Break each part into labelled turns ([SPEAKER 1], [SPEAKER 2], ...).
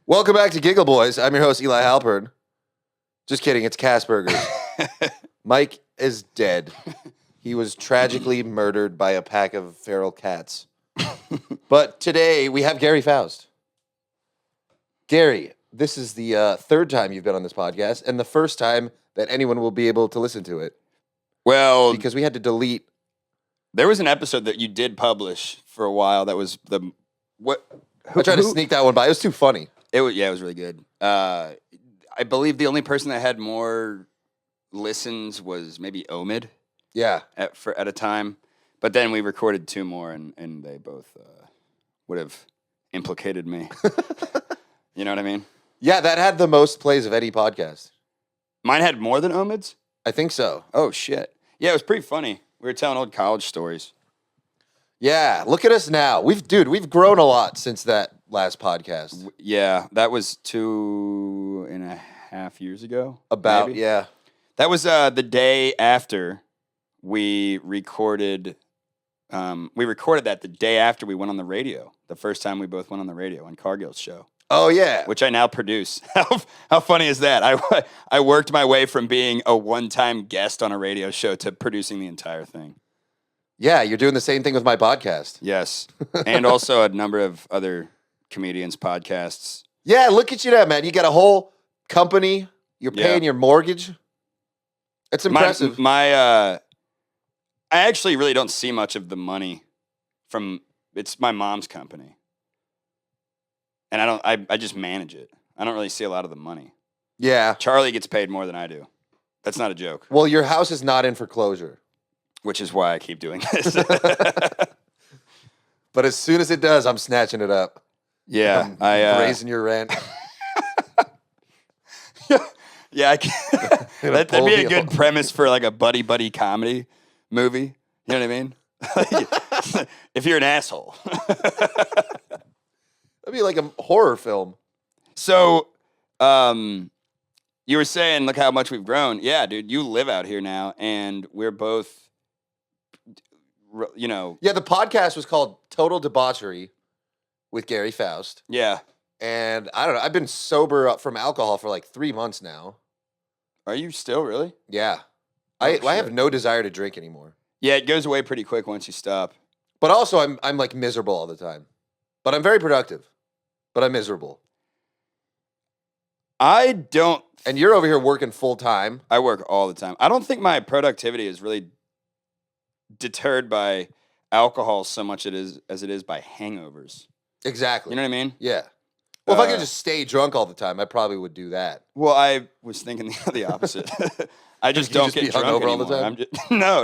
[SPEAKER 1] Welcome back to Giggle Boys. I'm your host, Eli Halpern. Just kidding, it's Casperger's. Mike is dead. He was tragically murdered by a pack of feral cats. But today, we have Gary Faust. Gary, this is the third time you've been on this podcast, and the first time that anyone will be able to listen to it.
[SPEAKER 2] Well,
[SPEAKER 1] because we had to delete.
[SPEAKER 2] There was an episode that you did publish for a while that was the...
[SPEAKER 1] I tried to sneak that one by. It was too funny.
[SPEAKER 2] It was really good. I believe the only person that had more listens was maybe Omid.
[SPEAKER 1] Yeah.
[SPEAKER 2] At a time. But then we recorded two more, and they both would have implicated me. You know what I mean?
[SPEAKER 1] Yeah, that had the most plays of any podcast.
[SPEAKER 2] Mine had more than Omid's?
[SPEAKER 1] I think so.
[SPEAKER 2] Oh, shit. Yeah, it was pretty funny. We were telling old college stories.
[SPEAKER 1] Yeah, look at us now. We've grown a lot since that last podcast.
[SPEAKER 2] Yeah, that was 2.5 years ago.
[SPEAKER 1] About,
[SPEAKER 2] maybe.
[SPEAKER 1] Yeah.
[SPEAKER 2] That was the day after we recorded. We recorded that the day after we went on the radio. The first time we both went on the radio on Cargill's show.
[SPEAKER 1] Oh, yeah.
[SPEAKER 2] Which I now produce. How funny is that? I worked my way from being a one-time guest on a radio show to producing the entire thing.
[SPEAKER 1] Yeah, you're doing the same thing with my podcast.
[SPEAKER 2] Yes. And also a number of other comedians' podcasts.
[SPEAKER 1] Yeah, look at you now, man. You got a whole company. You're paying your mortgage. It's impressive.
[SPEAKER 2] I actually really don't see much of the money from... It's my mom's company. And I just manage it. I don't really see a lot of the money.
[SPEAKER 1] Yeah.
[SPEAKER 2] Charlie gets paid more than I do. That's not a joke.
[SPEAKER 1] Well, your house is not in foreclosure.
[SPEAKER 2] Which is why I keep doing this.
[SPEAKER 1] But as soon as it does, I'm snatching it up.
[SPEAKER 2] Yeah.
[SPEAKER 1] I'm raising your rent.
[SPEAKER 2] Yeah, that'd be a good premise for like a buddy comedy movie. You know what I mean? If you're an asshole.
[SPEAKER 1] That'd be like a horror film.
[SPEAKER 2] So, you were saying, look how much we've grown. Yeah, dude, you live out here now, and we're both, you know.
[SPEAKER 1] Yeah, the podcast was called Total Debauchery with Gary Faust.
[SPEAKER 2] Yeah.
[SPEAKER 1] And I don't know, I've been sober from alcohol for like 3 months now.
[SPEAKER 2] Are you still really?
[SPEAKER 1] Yeah. I have no desire to drink anymore.
[SPEAKER 2] Yeah, it goes away pretty quick once you stop.
[SPEAKER 1] But also, I'm like miserable all the time. But I'm very productive. But I'm miserable.
[SPEAKER 2] I don't...
[SPEAKER 1] And you're over here working full time.
[SPEAKER 2] I work all the time. I don't think my productivity is really deterred by alcohol so much as it is by hangovers.
[SPEAKER 1] Exactly.
[SPEAKER 2] You know what I mean?
[SPEAKER 1] Yeah. Well, if I could just stay drunk all the time, I probably would do that.
[SPEAKER 2] Well, I was thinking the opposite. I just don't get drunk anymore. All the time? No.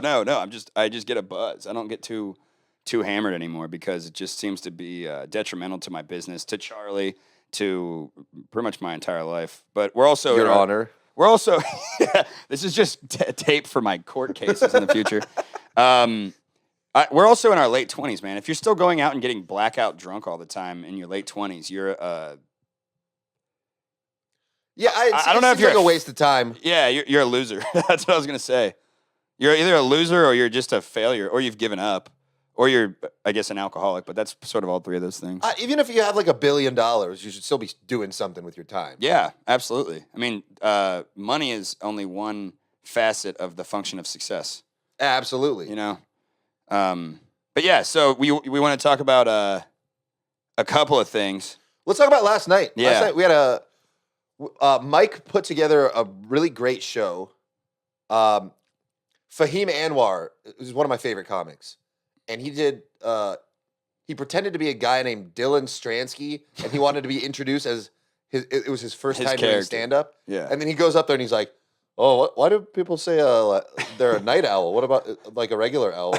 [SPEAKER 2] I just get a buzz. I don't get too hammered anymore because it just seems to be detrimental to my business, to Charlie, to pretty much my entire life. But we're also
[SPEAKER 1] Your Honor.
[SPEAKER 2] We're also this is just tape for my court cases in the future. We're also in our late 20s, man. If you're still going out and getting blackout drunk all the time in your late 20s, you're
[SPEAKER 1] yeah, I don't know if you're like a waste of time.
[SPEAKER 2] Yeah, you're a loser. That's what I was gonna say. You're either a loser or you're just a failure, or you've given up, or you're, I guess, an alcoholic. But that's sort of all three of those things.
[SPEAKER 1] Even if you have like $1 billion, you should still be doing something with your time.
[SPEAKER 2] Yeah, absolutely. I mean, money is only one facet of the function of success.
[SPEAKER 1] Absolutely.
[SPEAKER 2] You know. But yeah, so we want to talk about a couple of things.
[SPEAKER 1] Let's talk about last night.
[SPEAKER 2] Yeah.
[SPEAKER 1] Last night we had Mike put together a really great show. Fahim Anwar is one of my favorite comics, and he did. He pretended to be a guy named Dylan Stransky, and he wanted to be introduced as it was his first time doing stand-up.
[SPEAKER 2] Yeah,
[SPEAKER 1] and then he goes up there and he's like, "Oh, why do people say they're a night owl? What about like a regular owl?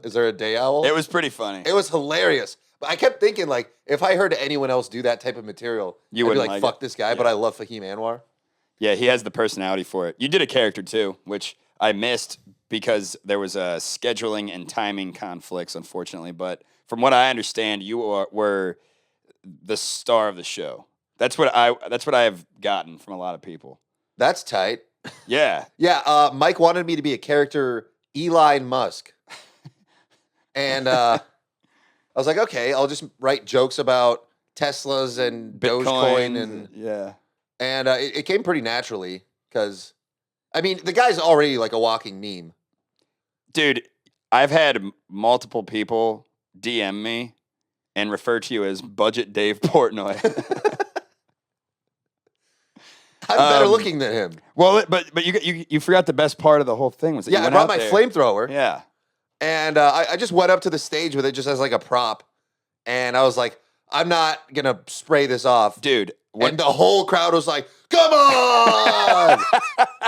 [SPEAKER 1] Is there a day owl?"
[SPEAKER 2] It was pretty funny.
[SPEAKER 1] It was hilarious. But I kept thinking, like, if I heard anyone else do that type of material, I'd be like, fuck this guy, but I love Fahim Anwar.
[SPEAKER 2] Yeah, he has the personality for it. You did a character, too, which I missed because there was a scheduling and timing conflicts, unfortunately. But from what I understand, you were the star of the show. That's what I have gotten from a lot of people.
[SPEAKER 1] That's tight.
[SPEAKER 2] Yeah.
[SPEAKER 1] Yeah, Mike wanted me to be a character, Elon Musk. And I was like, okay, I'll just write jokes about Teslas and Dogecoin and
[SPEAKER 2] yeah.
[SPEAKER 1] and it came pretty naturally because, I mean, the guy's already like a walking meme.
[SPEAKER 2] Dude, I've had multiple people DM me and refer to you as Budget Dave Portnoy.
[SPEAKER 1] I'm better looking than him.
[SPEAKER 2] Well, but you forgot the best part of the whole thing was that you
[SPEAKER 1] I
[SPEAKER 2] went
[SPEAKER 1] brought
[SPEAKER 2] out
[SPEAKER 1] my
[SPEAKER 2] there.
[SPEAKER 1] flamethrower.
[SPEAKER 2] Yeah.
[SPEAKER 1] And I just went up to the stage with it just as like a prop. And I was like, I'm not going to spray this off.
[SPEAKER 2] Dude.
[SPEAKER 1] And the whole crowd was like, come on!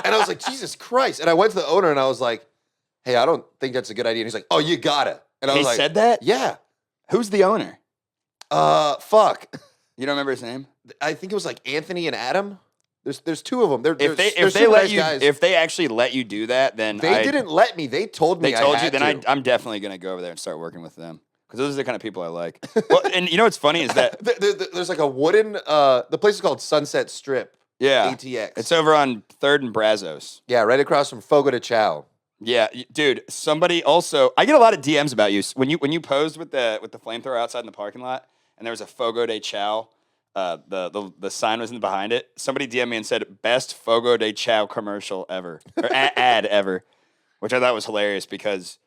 [SPEAKER 1] And I was like, Jesus Christ. And I went to the owner and I was like, hey, I don't think that's a good idea. And he's like, oh, you gotta. And I was like,
[SPEAKER 2] said that?
[SPEAKER 1] Yeah.
[SPEAKER 2] Who's the owner?
[SPEAKER 1] Fuck.
[SPEAKER 2] You don't remember his name?
[SPEAKER 1] I think it was like Anthony and Adam. There's two of them.
[SPEAKER 2] If they actually let you do that, then
[SPEAKER 1] they didn't let me. They told me.
[SPEAKER 2] They told
[SPEAKER 1] I
[SPEAKER 2] you.
[SPEAKER 1] had
[SPEAKER 2] Then
[SPEAKER 1] to.
[SPEAKER 2] I'm definitely gonna go over there and start working with them because those are the kind of people I like. Well, and you know what's funny is that
[SPEAKER 1] there's like a wooden. The place is called Sunset Strip.
[SPEAKER 2] Yeah,
[SPEAKER 1] ATX.
[SPEAKER 2] It's over on 3rd and Brazos.
[SPEAKER 1] Yeah, right across from Fogo de Chao.
[SPEAKER 2] Yeah, dude. Somebody also. I get a lot of DMs about you when you posed with the flamethrower outside in the parking lot, and there was a Fogo de Chao. The sign was behind it. Somebody DM'd me and said, best Fogo de Chao commercial ever, or ad ever, which I thought was hilarious because,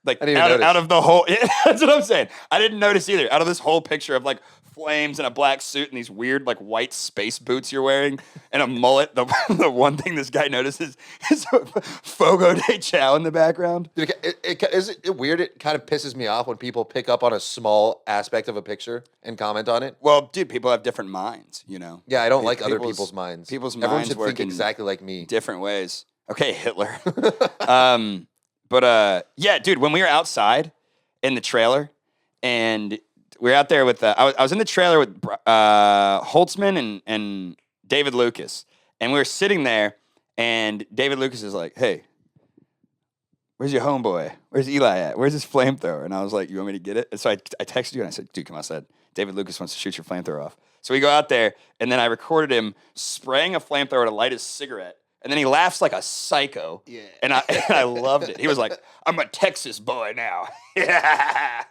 [SPEAKER 2] like, out of the whole, that's what I'm saying. I didn't notice either. Out of this whole picture of like flames and a black suit and these weird like white space boots you're wearing and a mullet, the one thing this guy notices is Fogo de Chao in the background.
[SPEAKER 1] Dude, is it weird? It kind of pisses me off when people pick up on a small aspect of a picture and comment on it.
[SPEAKER 2] Well, dude, people have different minds, you know.
[SPEAKER 1] Yeah, I don't like other people's minds. Everyone
[SPEAKER 2] minds
[SPEAKER 1] should
[SPEAKER 2] work
[SPEAKER 1] think exactly like me.
[SPEAKER 2] Different ways. Okay, Hitler. Yeah, dude, when we were outside in the trailer and we were out there with I was in the trailer with Holtzman and David Lucas, and we were sitting there, and David Lucas is like, "Hey, where's your homeboy? Where's Eli at? Where's his flamethrower?" And I was like, "You want me to get it?" And so I texted you and I said, "Dude, come outside. David Lucas wants to shoot your flamethrower off." So we go out there, and then I recorded him spraying a flamethrower to light his cigarette. And then he laughs like a psycho. Yeah. And I loved it. He was like, "I'm a Texas boy now." Yeah.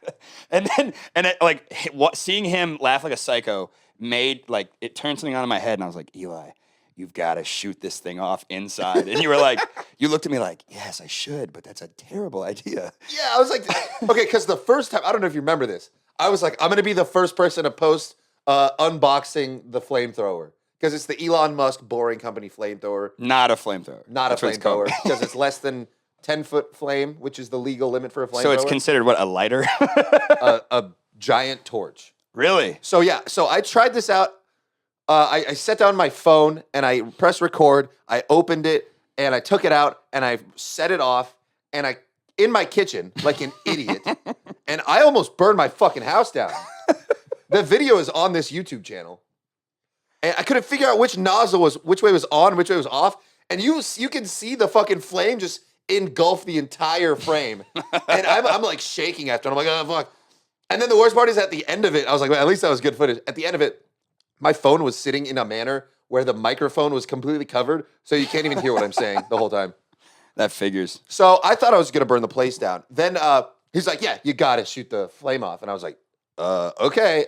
[SPEAKER 2] And seeing him laugh like a psycho made like it turned something on in my head, and I was like, "Eli, you've got to shoot this thing off inside." And you were like, you looked at me like, "Yes, I should, but that's a terrible idea."
[SPEAKER 1] Yeah, I was like, okay, because the first time, I don't know if you remember this, I was like, I'm going to be the first person to post unboxing the flamethrower. Because it's the Elon Musk Boring Company flamethrower.
[SPEAKER 2] Not a flamethrower.
[SPEAKER 1] Not a flamethrower. Because it's less than 10-foot flame, which is the legal limit for a flamethrower.
[SPEAKER 2] So it's considered what, a lighter?
[SPEAKER 1] a giant torch.
[SPEAKER 2] Really?
[SPEAKER 1] So yeah, so I tried this out. I set down my phone and I pressed record. I opened it and I took it out and I set it off. And I, in my kitchen, like an idiot. And I almost burned my fucking house down. The video is on this YouTube channel. And I couldn't figure out which nozzle which way was on, which way was off. And you can see the fucking flame just engulf the entire frame. And I'm like shaking after. And I'm like, oh, fuck. And then the worst part is at the end of it, I was like, well, at least that was good footage. At the end of it, my phone was sitting in a manner where the microphone was completely covered. So you can't even hear what I'm saying the whole time.
[SPEAKER 2] That figures.
[SPEAKER 1] So I thought I was going to burn the place down. Then he's like, yeah, you got to shoot the flame off. And I was like, okay.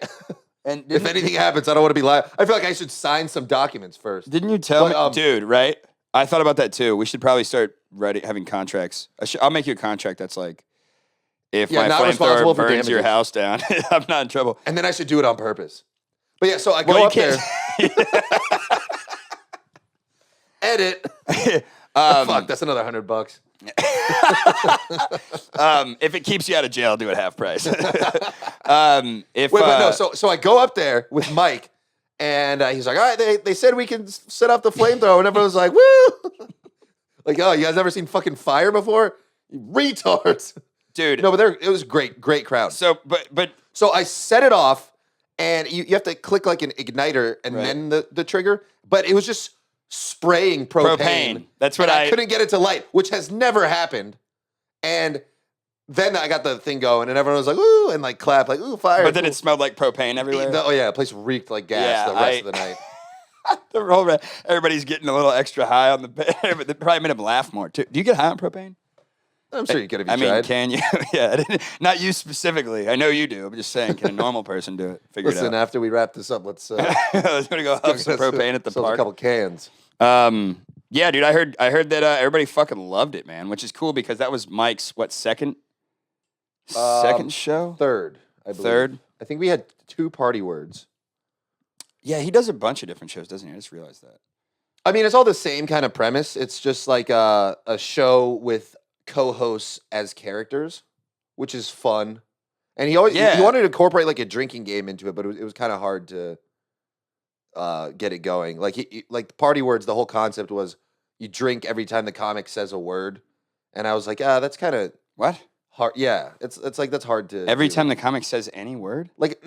[SPEAKER 1] And if anything happens, I don't want to be live. I feel like I should sign some documents first.
[SPEAKER 2] Didn't you tell me, dude? Right? I thought about that too. We should probably start having contracts. I'll make you a contract that's like, if my flamethrower burns your house down, I'm not in trouble.
[SPEAKER 1] And then I should do it on purpose. But yeah, so I go up there. Edit. Fuck, that's another $100.
[SPEAKER 2] If it keeps you out of jail, I'll do it half price.
[SPEAKER 1] So I go up there with Mike, and he's like, "All right, they said we can set off the flamethrower," and everyone's like, "Woo!" Like, "Oh, you guys ever seen fucking fire before? You retards,
[SPEAKER 2] dude."
[SPEAKER 1] No, but it was great crowd.
[SPEAKER 2] So,
[SPEAKER 1] so I set it off, and you have to click like an igniter and then the trigger, but it was just spraying propane.
[SPEAKER 2] That's what
[SPEAKER 1] I couldn't get it to light, which has never happened. And then I got the thing going, and everyone was like, "Ooh," and like clapped, like, "Ooh, fire!"
[SPEAKER 2] But then it smelled like propane everywhere.
[SPEAKER 1] Oh yeah, the place reeked like gas the rest of the night.
[SPEAKER 2] Everybody's getting a little extra high on the bed. That probably made them laugh more too. Do you get high on propane?
[SPEAKER 1] I'm sure you could if you
[SPEAKER 2] I mean,
[SPEAKER 1] tried.
[SPEAKER 2] can you? Yeah, not you specifically. I know you do. I'm just saying, can a normal person do it? Figure
[SPEAKER 1] Listen,
[SPEAKER 2] it out.
[SPEAKER 1] after we wrap this up, let's
[SPEAKER 2] I was gonna go
[SPEAKER 1] give
[SPEAKER 2] huff some
[SPEAKER 1] us
[SPEAKER 2] propane at the
[SPEAKER 1] ourselves a
[SPEAKER 2] park.
[SPEAKER 1] couple cans.
[SPEAKER 2] Yeah, dude, I heard that everybody fucking loved it, man, which is cool because that was Mike's second show?
[SPEAKER 1] Third, I believe.
[SPEAKER 2] Third?
[SPEAKER 1] I think we had 2 party words.
[SPEAKER 2] Yeah, he does a bunch of different shows, doesn't he? I just realized that.
[SPEAKER 1] I mean, it's all the same kind of premise. It's just like a show with co-hosts as characters, which is fun. And he wanted to incorporate like a drinking game into it, but it was kind of hard to get it going. Like like the party words, the whole concept was you drink every time the comic says a word, and I was like, that's kind of
[SPEAKER 2] What?
[SPEAKER 1] hard. Yeah, it's like that's hard to
[SPEAKER 2] Every
[SPEAKER 1] do.
[SPEAKER 2] time the comic says any word?
[SPEAKER 1] like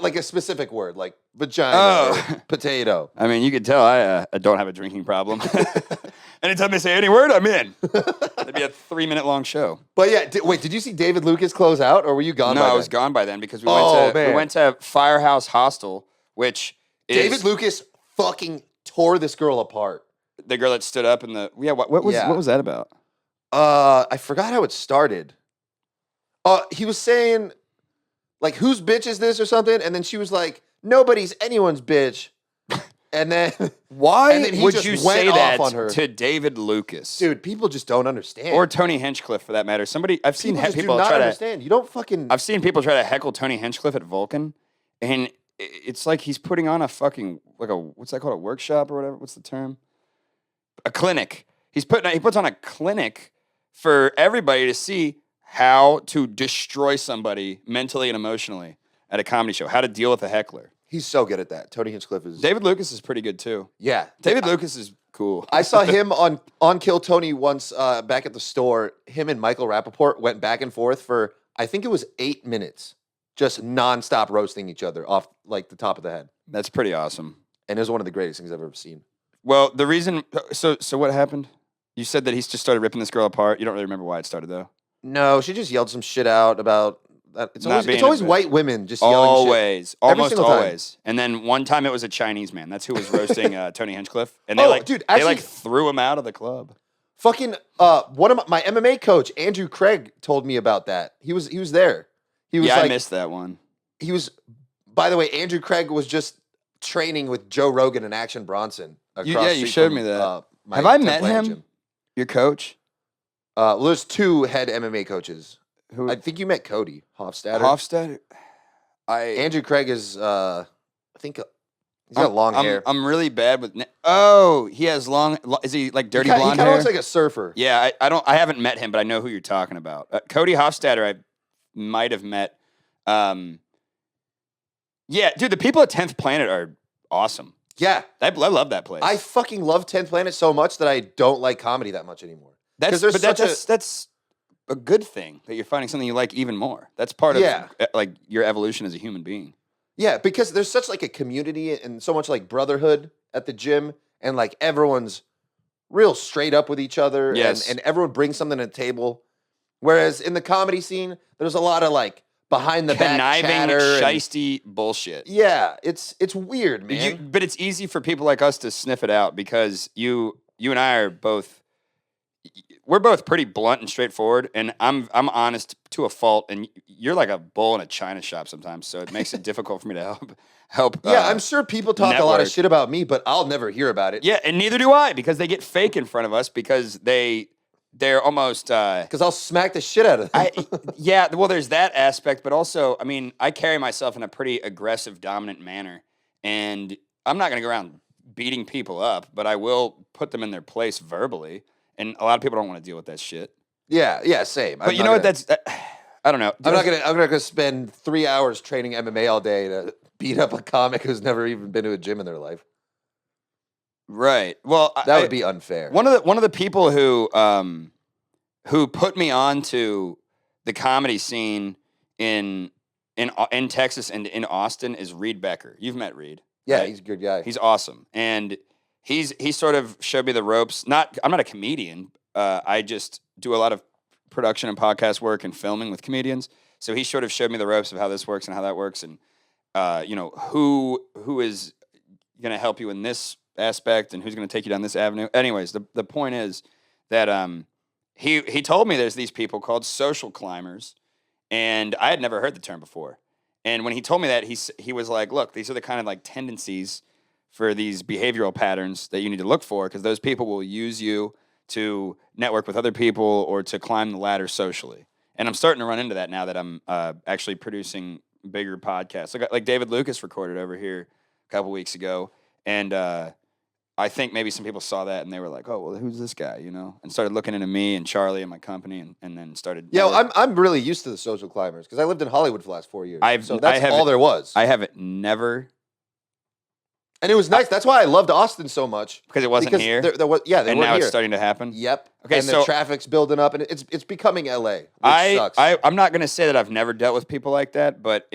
[SPEAKER 1] like a specific word, like vagina or potato.
[SPEAKER 2] I mean, you could tell I don't have a drinking problem. Anytime they say any word, I'm in. It'd be a 3-minute long show.
[SPEAKER 1] But yeah, did you see David Lucas close out, or were you gone?
[SPEAKER 2] No,
[SPEAKER 1] by
[SPEAKER 2] I was
[SPEAKER 1] then?
[SPEAKER 2] gone by then because
[SPEAKER 1] man.
[SPEAKER 2] we went to Firehouse Hostel, which is
[SPEAKER 1] David Lucas fucking tore this girl apart.
[SPEAKER 2] the girl that stood up in the what was that about?
[SPEAKER 1] I forgot how it started. He was saying, like, whose bitch is this or something? And then she was like, nobody's anyone's bitch. And then
[SPEAKER 2] Why
[SPEAKER 1] and then he
[SPEAKER 2] would
[SPEAKER 1] just
[SPEAKER 2] you
[SPEAKER 1] went
[SPEAKER 2] say
[SPEAKER 1] off
[SPEAKER 2] that
[SPEAKER 1] on her.
[SPEAKER 2] to David Lucas?
[SPEAKER 1] Dude, people just don't understand.
[SPEAKER 2] Or Tony Hinchcliffe for that matter. I've seen
[SPEAKER 1] people just
[SPEAKER 2] people
[SPEAKER 1] do not
[SPEAKER 2] try
[SPEAKER 1] understand. You don't fucking.
[SPEAKER 2] I've seen people try to heckle Tony Hinchcliffe at Vulcan, and it's like he's putting on a fucking what's that called, a workshop or whatever? What's the term? A clinic. He puts on a clinic for everybody to see how to destroy somebody mentally and emotionally at a comedy show. How to deal with a heckler.
[SPEAKER 1] He's so good at that. Tony Hinchcliffe is.
[SPEAKER 2] David Lucas is pretty good too.
[SPEAKER 1] Yeah,
[SPEAKER 2] David Lucas is cool.
[SPEAKER 1] I saw him on Kill Tony once back at the store. Him and Michael Rappaport went back and forth for, I think it was 8 minutes, just nonstop roasting each other off like the top of the head.
[SPEAKER 2] That's pretty awesome.
[SPEAKER 1] And it was one of the greatest things I've ever seen.
[SPEAKER 2] Well, the reason so what happened? You said that he's just started ripping this girl apart. You don't really remember why it started though.
[SPEAKER 1] No, she just yelled some shit out about that. It's
[SPEAKER 2] Not being
[SPEAKER 1] always
[SPEAKER 2] a bitch.
[SPEAKER 1] white women just yelling shit.
[SPEAKER 2] Almost
[SPEAKER 1] single time.
[SPEAKER 2] always. And then one time it was a Chinese man. That's who was roasting Tony Hinchcliffe. And
[SPEAKER 1] Dude,
[SPEAKER 2] they
[SPEAKER 1] actually,
[SPEAKER 2] threw him out of the club.
[SPEAKER 1] fucking one of my MMA coach, Andrew Craig, told me about that. He was there. He was
[SPEAKER 2] I missed that one.
[SPEAKER 1] He was, by the way, Andrew Craig was just training with Joe Rogan and Action Bronson.
[SPEAKER 2] You showed me that. Have I met him? Your coach?
[SPEAKER 1] Well, there's 2 head MMA coaches.
[SPEAKER 2] Who?
[SPEAKER 1] I think you met Cody Hofstadter.
[SPEAKER 2] Hofstadter?
[SPEAKER 1] Andrew Craig is, I think he's got long hair.
[SPEAKER 2] I'm really bad with. He has long. Is he like dirty blonde
[SPEAKER 1] He
[SPEAKER 2] hair?
[SPEAKER 1] kind of looks like a surfer.
[SPEAKER 2] Yeah, I haven't met him, but I know who you're talking about. Cody Hofstadter, I might have met. Yeah, dude, the people at 10th Planet are awesome.
[SPEAKER 1] Yeah.
[SPEAKER 2] I love that place.
[SPEAKER 1] I fucking love 10th Planet so much that I don't like comedy that much anymore.
[SPEAKER 2] That's a good thing that you're finding something you like even more. That's part of like your evolution as a human being.
[SPEAKER 1] Yeah, because there's such like a community and so much like brotherhood at the gym, and like everyone's real straight up with each other.
[SPEAKER 2] Yes.
[SPEAKER 1] And everyone brings something to the table. Whereas in the comedy scene, there's a lot of like behind the back
[SPEAKER 2] Conniving,
[SPEAKER 1] chatter.
[SPEAKER 2] shisty bullshit.
[SPEAKER 1] Yeah, it's weird, man.
[SPEAKER 2] But it's easy for people like us to sniff it out because you and I are both. We're both pretty blunt and straightforward, and I'm honest to a fault. And you're like a bull in a china shop sometimes, so it makes it difficult for me to help.
[SPEAKER 1] Yeah, I'm sure people talk a lot of
[SPEAKER 2] network.
[SPEAKER 1] shit about me, but I'll never hear about it.
[SPEAKER 2] Yeah, and neither do I because they get fake in front of us because they're almost.
[SPEAKER 1] Because I'll smack the shit out of them.
[SPEAKER 2] Yeah, well, there's that aspect, but also, I mean, I carry myself in a pretty aggressive, dominant manner, and I'm not going to go around beating people up, but I will put them in their place verbally. And a lot of people don't want to deal with that shit.
[SPEAKER 1] Yeah, same.
[SPEAKER 2] But you know what? That's I don't know.
[SPEAKER 1] I'm not gonna spend 3 hours training MMA all day to beat up a comic who's never even been to a gym in their life.
[SPEAKER 2] Right. Well,
[SPEAKER 1] that would be unfair.
[SPEAKER 2] One of the people who put me on to the comedy scene in Texas and in Austin is Reed Becker. You've met Reed.
[SPEAKER 1] Yeah,
[SPEAKER 2] right?
[SPEAKER 1] He's a good guy.
[SPEAKER 2] He's awesome. And he sort of showed me the ropes. I'm not a comedian. I just do a lot of production and podcast work and filming with comedians. So he sort of showed me the ropes of how this works and how that works, and who is going to help you in this aspect and who's going to take you down this avenue. Anyways, the point is that he told me there's these people called social climbers, and I had never heard the term before. And when he told me that, he was like, "Look, these are the kind of like tendencies for these behavioral patterns that you need to look for, because those people will use you to network with other people or to climb the ladder socially." And I'm starting to run into that now that I'm actually producing bigger podcasts. Like David Lucas recorded over here a couple weeks ago, and I think maybe some people saw that and they were like, "Oh, well, who's this guy?" And started looking into me and Charlie and my company, and then started.
[SPEAKER 1] Yeah, well, I'm really used to the social climbers because I lived in Hollywood for the last 4 years. So
[SPEAKER 2] I
[SPEAKER 1] that's
[SPEAKER 2] haven't-
[SPEAKER 1] all there was.
[SPEAKER 2] I haven't never
[SPEAKER 1] And it was nice. That's why I loved Austin so much.
[SPEAKER 2] because it wasn't here,
[SPEAKER 1] There was, yeah, they
[SPEAKER 2] and
[SPEAKER 1] weren't
[SPEAKER 2] now
[SPEAKER 1] here.
[SPEAKER 2] it's starting to happen.
[SPEAKER 1] Yep.
[SPEAKER 2] Okay,
[SPEAKER 1] and
[SPEAKER 2] so
[SPEAKER 1] the traffic's building up, and it's becoming LA, which sucks.
[SPEAKER 2] I'm not going to say that I've never dealt with people like that, but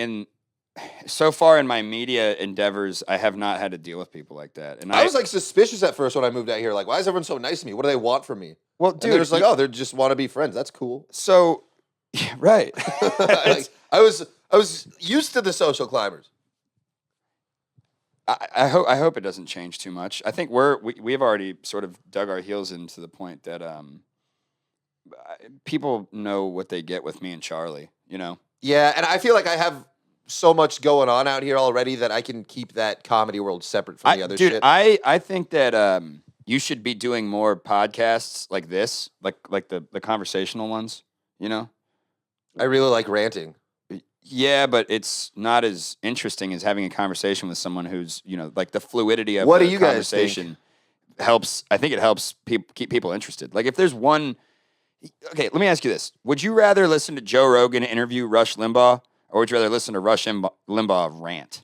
[SPEAKER 2] so far in my media endeavors, I have not had to deal with people like that. And
[SPEAKER 1] I was like suspicious at first when I moved out here. Like, why is everyone so nice to me? What do they want from me?
[SPEAKER 2] well,
[SPEAKER 1] And
[SPEAKER 2] dude,
[SPEAKER 1] they're just like, oh, they just want to be friends. That's cool.
[SPEAKER 2] so yeah, right.
[SPEAKER 1] Like, I was used to the social climbers.
[SPEAKER 2] I hope it doesn't change too much. I think we have already sort of dug our heels into the point that people know what they get with me and Charlie.
[SPEAKER 1] Yeah, and I feel like I have so much going on out here already that I can keep that comedy world separate from the other
[SPEAKER 2] dude,
[SPEAKER 1] shit.
[SPEAKER 2] I think that you should be doing more podcasts like this, like the conversational ones.
[SPEAKER 1] I really like ranting.
[SPEAKER 2] Yeah, but it's not as interesting as having a conversation with someone who's, like the fluidity of
[SPEAKER 1] What
[SPEAKER 2] the
[SPEAKER 1] do you guys
[SPEAKER 2] conversation helps. I think it helps keep people interested. Like if there's one, okay, let me ask you this: would you rather listen to Joe Rogan interview Rush Limbaugh, or would you rather listen to Rush Limbaugh rant?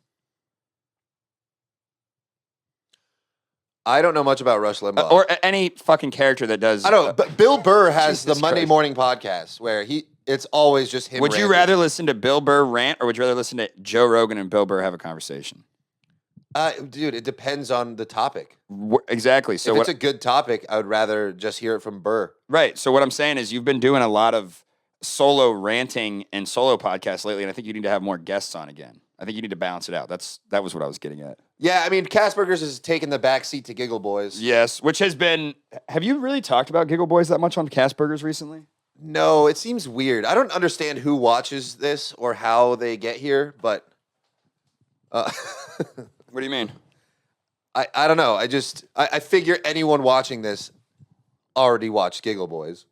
[SPEAKER 1] I don't know much about Rush Limbaugh.
[SPEAKER 2] Or any fucking character that does.
[SPEAKER 1] I don't know, but Bill Burr has the
[SPEAKER 2] Jesus
[SPEAKER 1] Monday
[SPEAKER 2] Christ.
[SPEAKER 1] morning podcast where it's always just him.
[SPEAKER 2] Would you
[SPEAKER 1] ranting.
[SPEAKER 2] rather listen to Bill Burr rant, or would you rather listen to Joe Rogan and Bill Burr have a conversation?
[SPEAKER 1] Dude, it depends on the topic.
[SPEAKER 2] Exactly. So
[SPEAKER 1] if it's a good topic, I would rather just hear it from Burr.
[SPEAKER 2] Right. So what I'm saying is you've been doing a lot of solo ranting and solo podcasts lately, and I think you need to have more guests on again. I think you need to balance it out. That was what I was getting at.
[SPEAKER 1] Yeah, I mean, Casburgers has taken the back seat to Giggle Boys.
[SPEAKER 2] Yes, which has been. Have you really talked about Giggle Boys that much on Casburgers recently?
[SPEAKER 1] No, it seems weird. I don't understand who watches this or how they get here, but
[SPEAKER 2] What do you mean?
[SPEAKER 1] I don't know. I figure anyone watching this already watched Giggle Boys.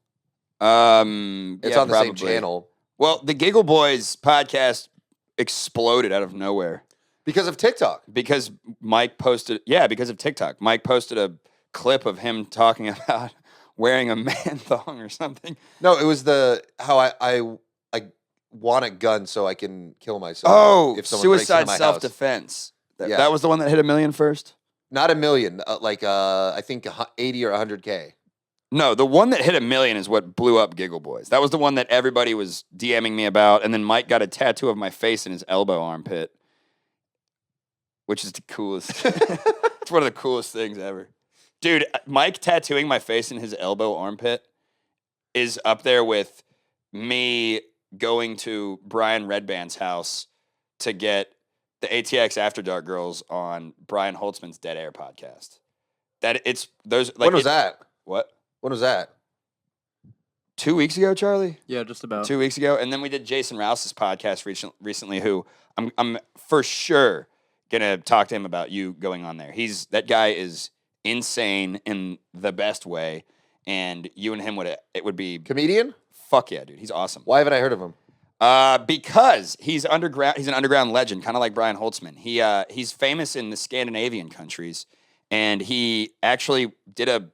[SPEAKER 1] It's on the same channel.
[SPEAKER 2] Well, the Giggle Boys podcast exploded out of nowhere.
[SPEAKER 1] Because of TikTok.
[SPEAKER 2] Because Mike posted, because of TikTok. Mike posted a clip of him talking about wearing a man thong or something.
[SPEAKER 1] No, it was how I want a gun so I can kill myself.
[SPEAKER 2] Oh,
[SPEAKER 1] if someone breaks into
[SPEAKER 2] suicide
[SPEAKER 1] my house.
[SPEAKER 2] self-defense.
[SPEAKER 1] Yeah.
[SPEAKER 2] That was the one that hit 1 million first?
[SPEAKER 1] Not 1 million, I think 80 or 100K.
[SPEAKER 2] No, the one that hit 1 million is what blew up Giggle Boys. That was the one that everybody was DMing me about, and then Mike got a tattoo of my face in his elbow armpit, which is the coolest. It's one of the coolest things ever. Dude, Mike tattooing my face in his elbow armpit is up there with me going to Brian Redband's house to get the ATX After Dark girls on Brian Holtzman's Dead Air podcast.
[SPEAKER 1] When was that?
[SPEAKER 2] What?
[SPEAKER 1] When was that?
[SPEAKER 2] 2 weeks ago, Charlie?
[SPEAKER 3] Yeah, just about.
[SPEAKER 2] 2 weeks ago. And then we did Jason Rouse's podcast recently, who I'm for sure gonna talk to him about you going on there. That guy is insane in the best way, and you and him would be
[SPEAKER 1] Comedian?
[SPEAKER 2] fuck yeah, dude. He's awesome.
[SPEAKER 1] Why haven't I heard of him?
[SPEAKER 2] Because he's underground. He's an underground legend, kind of like Brian Holtzman. He's famous in the Scandinavian countries, and he actually did a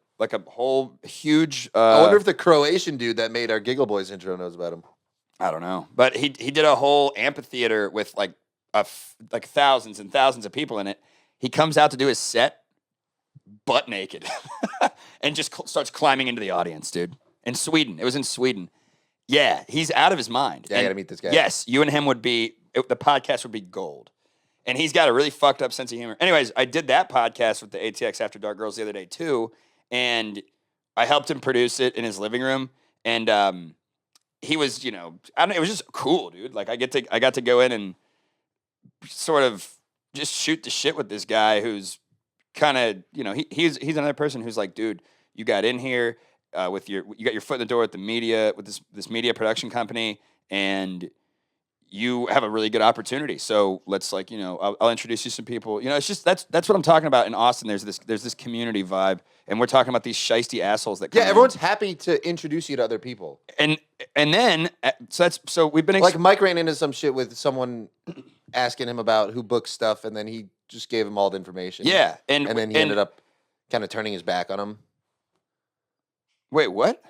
[SPEAKER 2] whole huge.
[SPEAKER 1] I wonder if the Croatian dude that made our Giggle Boys intro knows about him.
[SPEAKER 2] I don't know, but he did a whole amphitheater with like thousands and thousands of people in it. He comes out to do his set butt naked and just starts climbing into the audience, dude. In Sweden. It was in Sweden. Yeah, he's out of his mind.
[SPEAKER 1] Yeah, I gotta meet this guy.
[SPEAKER 2] Yes, you and him the podcast would be gold. And he's got a really fucked up sense of humor. Anyways, I did that podcast with the ATX After Dark girls the other day too, and I helped him produce it in his living room. And he was, it was just cool, dude. Like I got to go in and sort of just shoot the shit with this guy who's kind of, he's another person who's like, dude, you got in here you got your foot in the door with the media, with this media production company, and you have a really good opportunity. So let's I'll introduce you to some people. It's just that's what I'm talking about in Austin. There's this community vibe, and we're talking about these shiesty assholes that come in.
[SPEAKER 1] Everyone's happy to introduce you to other people.
[SPEAKER 2] And then so we've been
[SPEAKER 1] like Mike ran into some shit with someone asking him about who books stuff, and then he just gave him all the information.
[SPEAKER 2] Yeah,
[SPEAKER 1] and then he ended up kind of turning his back on him.
[SPEAKER 2] Wait, what?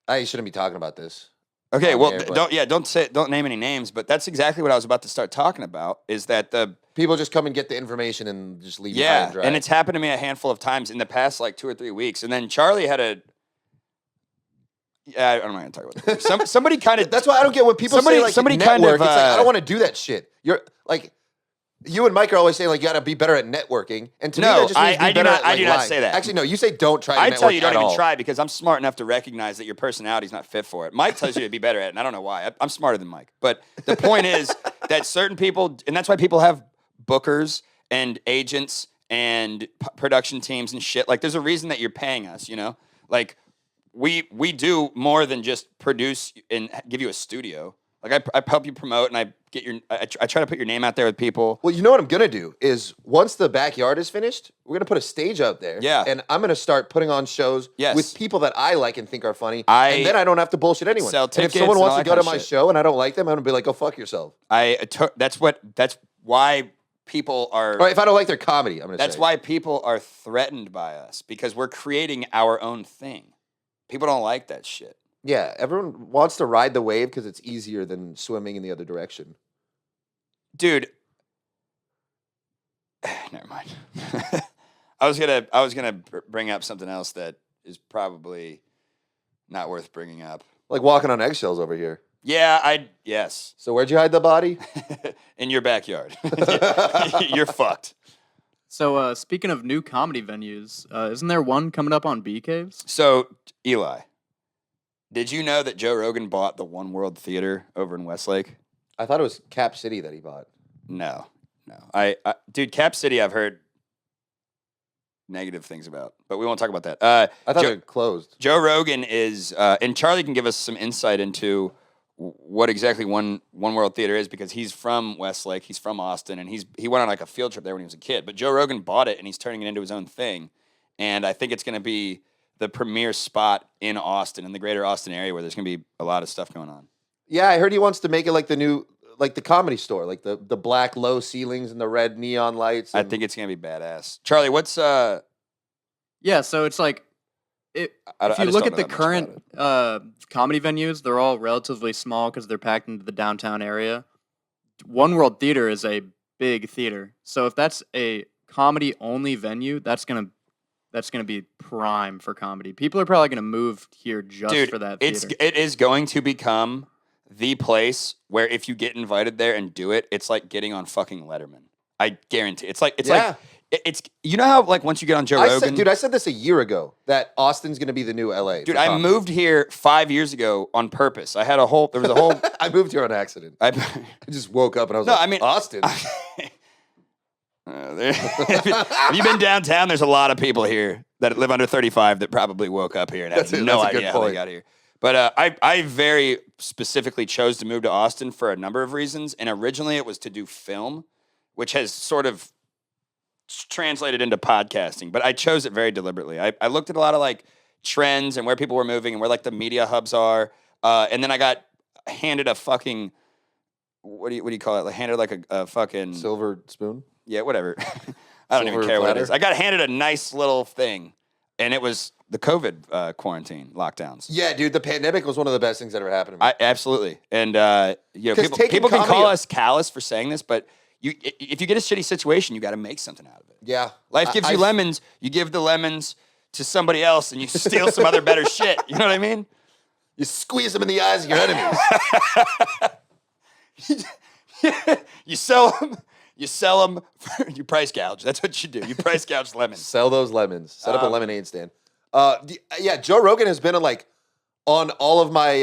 [SPEAKER 1] I shouldn't be talking about this.
[SPEAKER 2] Okay, well, don't name any names, but that's exactly what I was about to start talking about. Is that the
[SPEAKER 1] people just come and get the information and just leave? Yeah,
[SPEAKER 2] and it's happened to me a handful of times in the past, like 2 or 3 weeks. And then Charlie had a. Yeah, I'm not gonna talk about that. Somebody kind of.
[SPEAKER 1] That's why I don't get what people say. Like
[SPEAKER 2] somebody
[SPEAKER 1] network.
[SPEAKER 2] kind of.
[SPEAKER 1] It's like I don't want to do that shit. You're like. You and Mike are always saying like you got to be better at networking, and to me that just means I do not say that. Actually, no, you say don't try. I
[SPEAKER 2] tell you don't even try because I'm smart enough to recognize that your personality is not fit for it. Mike tells you to be better at it, and I don't know why. I'm smarter than Mike, but the point is that certain people, and that's why people have bookers and agents and production teams and shit. Like, there's a reason that you're paying us. Like we do more than just produce and give you a studio. Like I help you promote, and I try to put your name out there with people.
[SPEAKER 1] Well, you know what I'm gonna do is once the backyard is finished, we're gonna put a stage out there.
[SPEAKER 2] Yeah,
[SPEAKER 1] and I'm gonna start putting on shows with people that I like and think are funny, and then I don't have to bullshit anyone.
[SPEAKER 2] Sell tickets
[SPEAKER 1] and if someone wants to go to my show and I don't like them, I'm gonna be like, go fuck yourself.
[SPEAKER 2] That's why people are.
[SPEAKER 1] Or if I don't like their comedy, I'm gonna.
[SPEAKER 2] That's why people are threatened by us because we're creating our own thing. People don't like that shit.
[SPEAKER 1] Yeah, everyone wants to ride the wave because it's easier than swimming in the other direction.
[SPEAKER 2] Dude, never mind. I was gonna bring up something else that is probably not worth bringing up.
[SPEAKER 1] Like walking on eggshells over here.
[SPEAKER 2] Yeah, yes.
[SPEAKER 1] So where'd you hide the body?
[SPEAKER 2] In your backyard. You're fucked.
[SPEAKER 3] So speaking of new comedy venues, isn't there one coming up on Bee Caves?
[SPEAKER 2] So Eli. Did you know that Joe Rogan bought the One World Theater over in Westlake?
[SPEAKER 1] I thought it was Cap City that he bought.
[SPEAKER 2] No. Dude, Cap City I've heard negative things about, but we won't talk about that.
[SPEAKER 1] I thought it closed.
[SPEAKER 2] Joe Rogan is, and Charlie can give us some insight into what exactly One World Theater is because he's from Westlake, he's from Austin, and he went on like a field trip there when he was a kid. But Joe Rogan bought it and he's turning it into his own thing, and I think it's going to be the premier spot in Austin, in the greater Austin area, where there's going to be a lot of stuff going on.
[SPEAKER 1] Yeah, I heard he wants to make it like the new, like the Comedy Store, like the black low ceilings and the red neon lights.
[SPEAKER 2] I think it's going to be badass. Charlie, what's
[SPEAKER 3] Yeah, so it's like if you look at the current comedy venues, they're all relatively small because they're packed into the downtown area. One World Theater is a big theater, so if that's a comedy only venue, that's gonna be prime for comedy. People are probably gonna move here just for that theater.
[SPEAKER 2] It is going to become the place where if you get invited there and do it, it's like getting on fucking Letterman. I guarantee. It's like you know how like once you get on Joe Rogan.
[SPEAKER 1] I said this a year ago that Austin's gonna be the new LA.
[SPEAKER 2] Dude, I moved here 5 years ago on purpose. There was a whole.
[SPEAKER 1] I moved here on accident. I just woke up and I was Austin.
[SPEAKER 2] Have you been downtown? There's a lot of people here that live under 35 that probably woke up here and have no idea how they got here. But I very specifically chose to move to Austin for a number of reasons. And originally it was to do film, which has sort of translated into podcasting. But I chose it very deliberately. I looked at a lot of like trends and where people were moving and where like the media hubs are. And then I got handed a fucking, what do you call it? Like handed like a fucking
[SPEAKER 1] silver spoon.
[SPEAKER 2] Yeah, whatever. I don't even care what it is. I got handed a nice little thing, and it was the COVID quarantine lockdowns.
[SPEAKER 1] Yeah, dude, the pandemic was one of the best things that ever happened to me.
[SPEAKER 2] Absolutely. And people can call us callous for saying this, but if you get a shitty situation, you got to make something out of it.
[SPEAKER 1] Yeah.
[SPEAKER 2] Life gives you lemons. You give the lemons to somebody else, and you steal some other better shit. You know what I mean?
[SPEAKER 1] You squeeze them in the eyes of your enemies.
[SPEAKER 2] You sell them. You sell them. You price gouge. That's what you do. You price gouge lemons.
[SPEAKER 1] Sell those lemons. Set up a lemonade stand. Yeah, Joe Rogan has been on all of my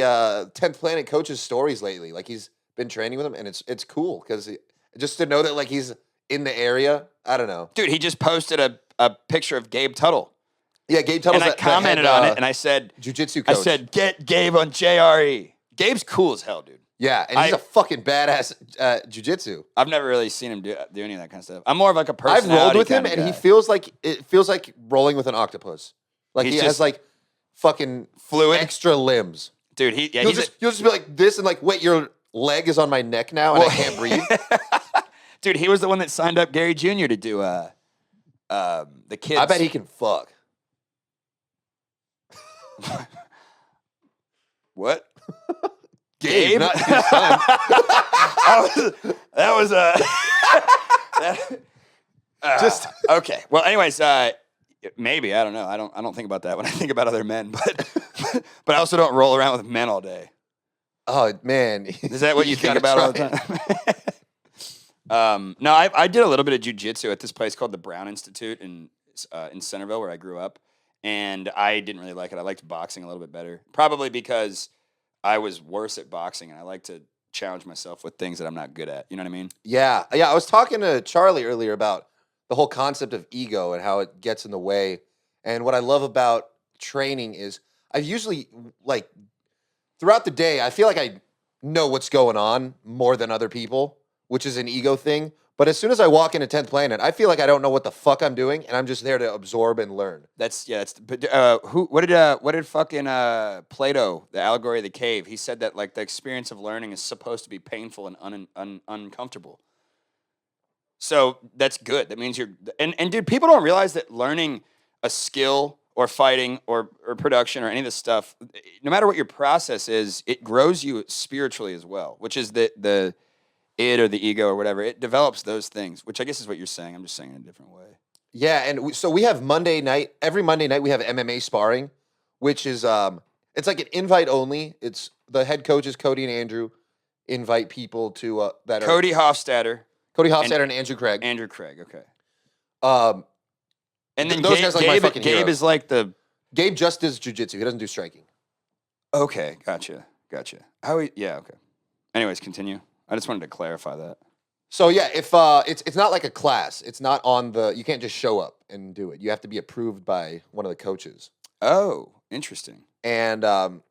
[SPEAKER 1] 10th Planet coaches' stories lately. Like he's been training with them, and it's cool because just to know that like he's in the area. I don't know,
[SPEAKER 2] dude. He just posted a picture of Gabe Tuttle,
[SPEAKER 1] Yeah, Gabe Tuttle's
[SPEAKER 2] and I commented on it, and I said,
[SPEAKER 1] jiu-jitsu coach.
[SPEAKER 2] I said, get Gabe on JRE. Gabe's cool as hell, dude.
[SPEAKER 1] Yeah, and he's a fucking badass jiu-jitsu.
[SPEAKER 2] I've never really seen him do any of that kind of stuff. I'm more of like a personality.
[SPEAKER 1] I've rolled with him,
[SPEAKER 2] and
[SPEAKER 1] he feels like rolling with an octopus. Like
[SPEAKER 2] He's
[SPEAKER 1] he has like fucking
[SPEAKER 2] fluid
[SPEAKER 1] extra limbs.
[SPEAKER 2] Dude,
[SPEAKER 1] you'll just be like this and like, wait, your leg is on my neck now and I can't breathe.
[SPEAKER 2] Dude, he was the one that signed up Gary Jr. to do the kids.
[SPEAKER 1] I bet he can fuck.
[SPEAKER 2] What?
[SPEAKER 1] Gabe, not his son.
[SPEAKER 2] that was just okay. Well, anyways, maybe I don't know. I don't think about that when I think about other men, but I also don't roll around with men all day.
[SPEAKER 1] Oh man,
[SPEAKER 2] is that what you think about all the time? No, I did a little bit of jujitsu at this place called the Brown Institute in Centerville, where I grew up, and I didn't really like it. I liked boxing a little bit better, probably because I was worse at boxing, and I like to challenge myself with things that I'm not good at. You know what I mean?
[SPEAKER 1] Yeah. I was talking to Charlie earlier about the whole concept of ego and how it gets in the way. And what I love about training is I've usually, like, throughout the day, I feel like I know what's going on more than other people, which is an ego thing. But as soon as I walk into 10th Planet, I feel like I don't know what the fuck I'm doing, and I'm just there to absorb and learn.
[SPEAKER 2] But what did fucking Plato, the allegory of the cave, he said that like the experience of learning is supposed to be painful and uncomfortable. So that's good. That means and dude, people don't realize that learning a skill or fighting or production or any of this stuff, no matter what your process is, it grows you spiritually as well, which is the id or the ego or whatever. It develops those things, which I guess is what you're saying. I'm just saying it in a different way.
[SPEAKER 1] Yeah, and so we have Monday night. Every Monday night we have MMA sparring, which is it's like an invite only. It's the head coaches Cody and Andrew invite people to that
[SPEAKER 2] Cody Hofstadter
[SPEAKER 1] and Andrew Craig.
[SPEAKER 2] Andrew Craig, okay.
[SPEAKER 1] And
[SPEAKER 2] then
[SPEAKER 1] those guys like my fucking
[SPEAKER 2] Gabe
[SPEAKER 1] heroes.
[SPEAKER 2] is like the
[SPEAKER 1] Gabe just does jiu-jitsu. He doesn't do striking.
[SPEAKER 2] Okay, gotcha. Yeah, okay. Anyways, continue. I just wanted to clarify that.
[SPEAKER 1] So yeah, if it's not like a class, it's not on you can't just show up and do it. You have to be approved by one of the coaches.
[SPEAKER 2] Oh, interesting.
[SPEAKER 1] And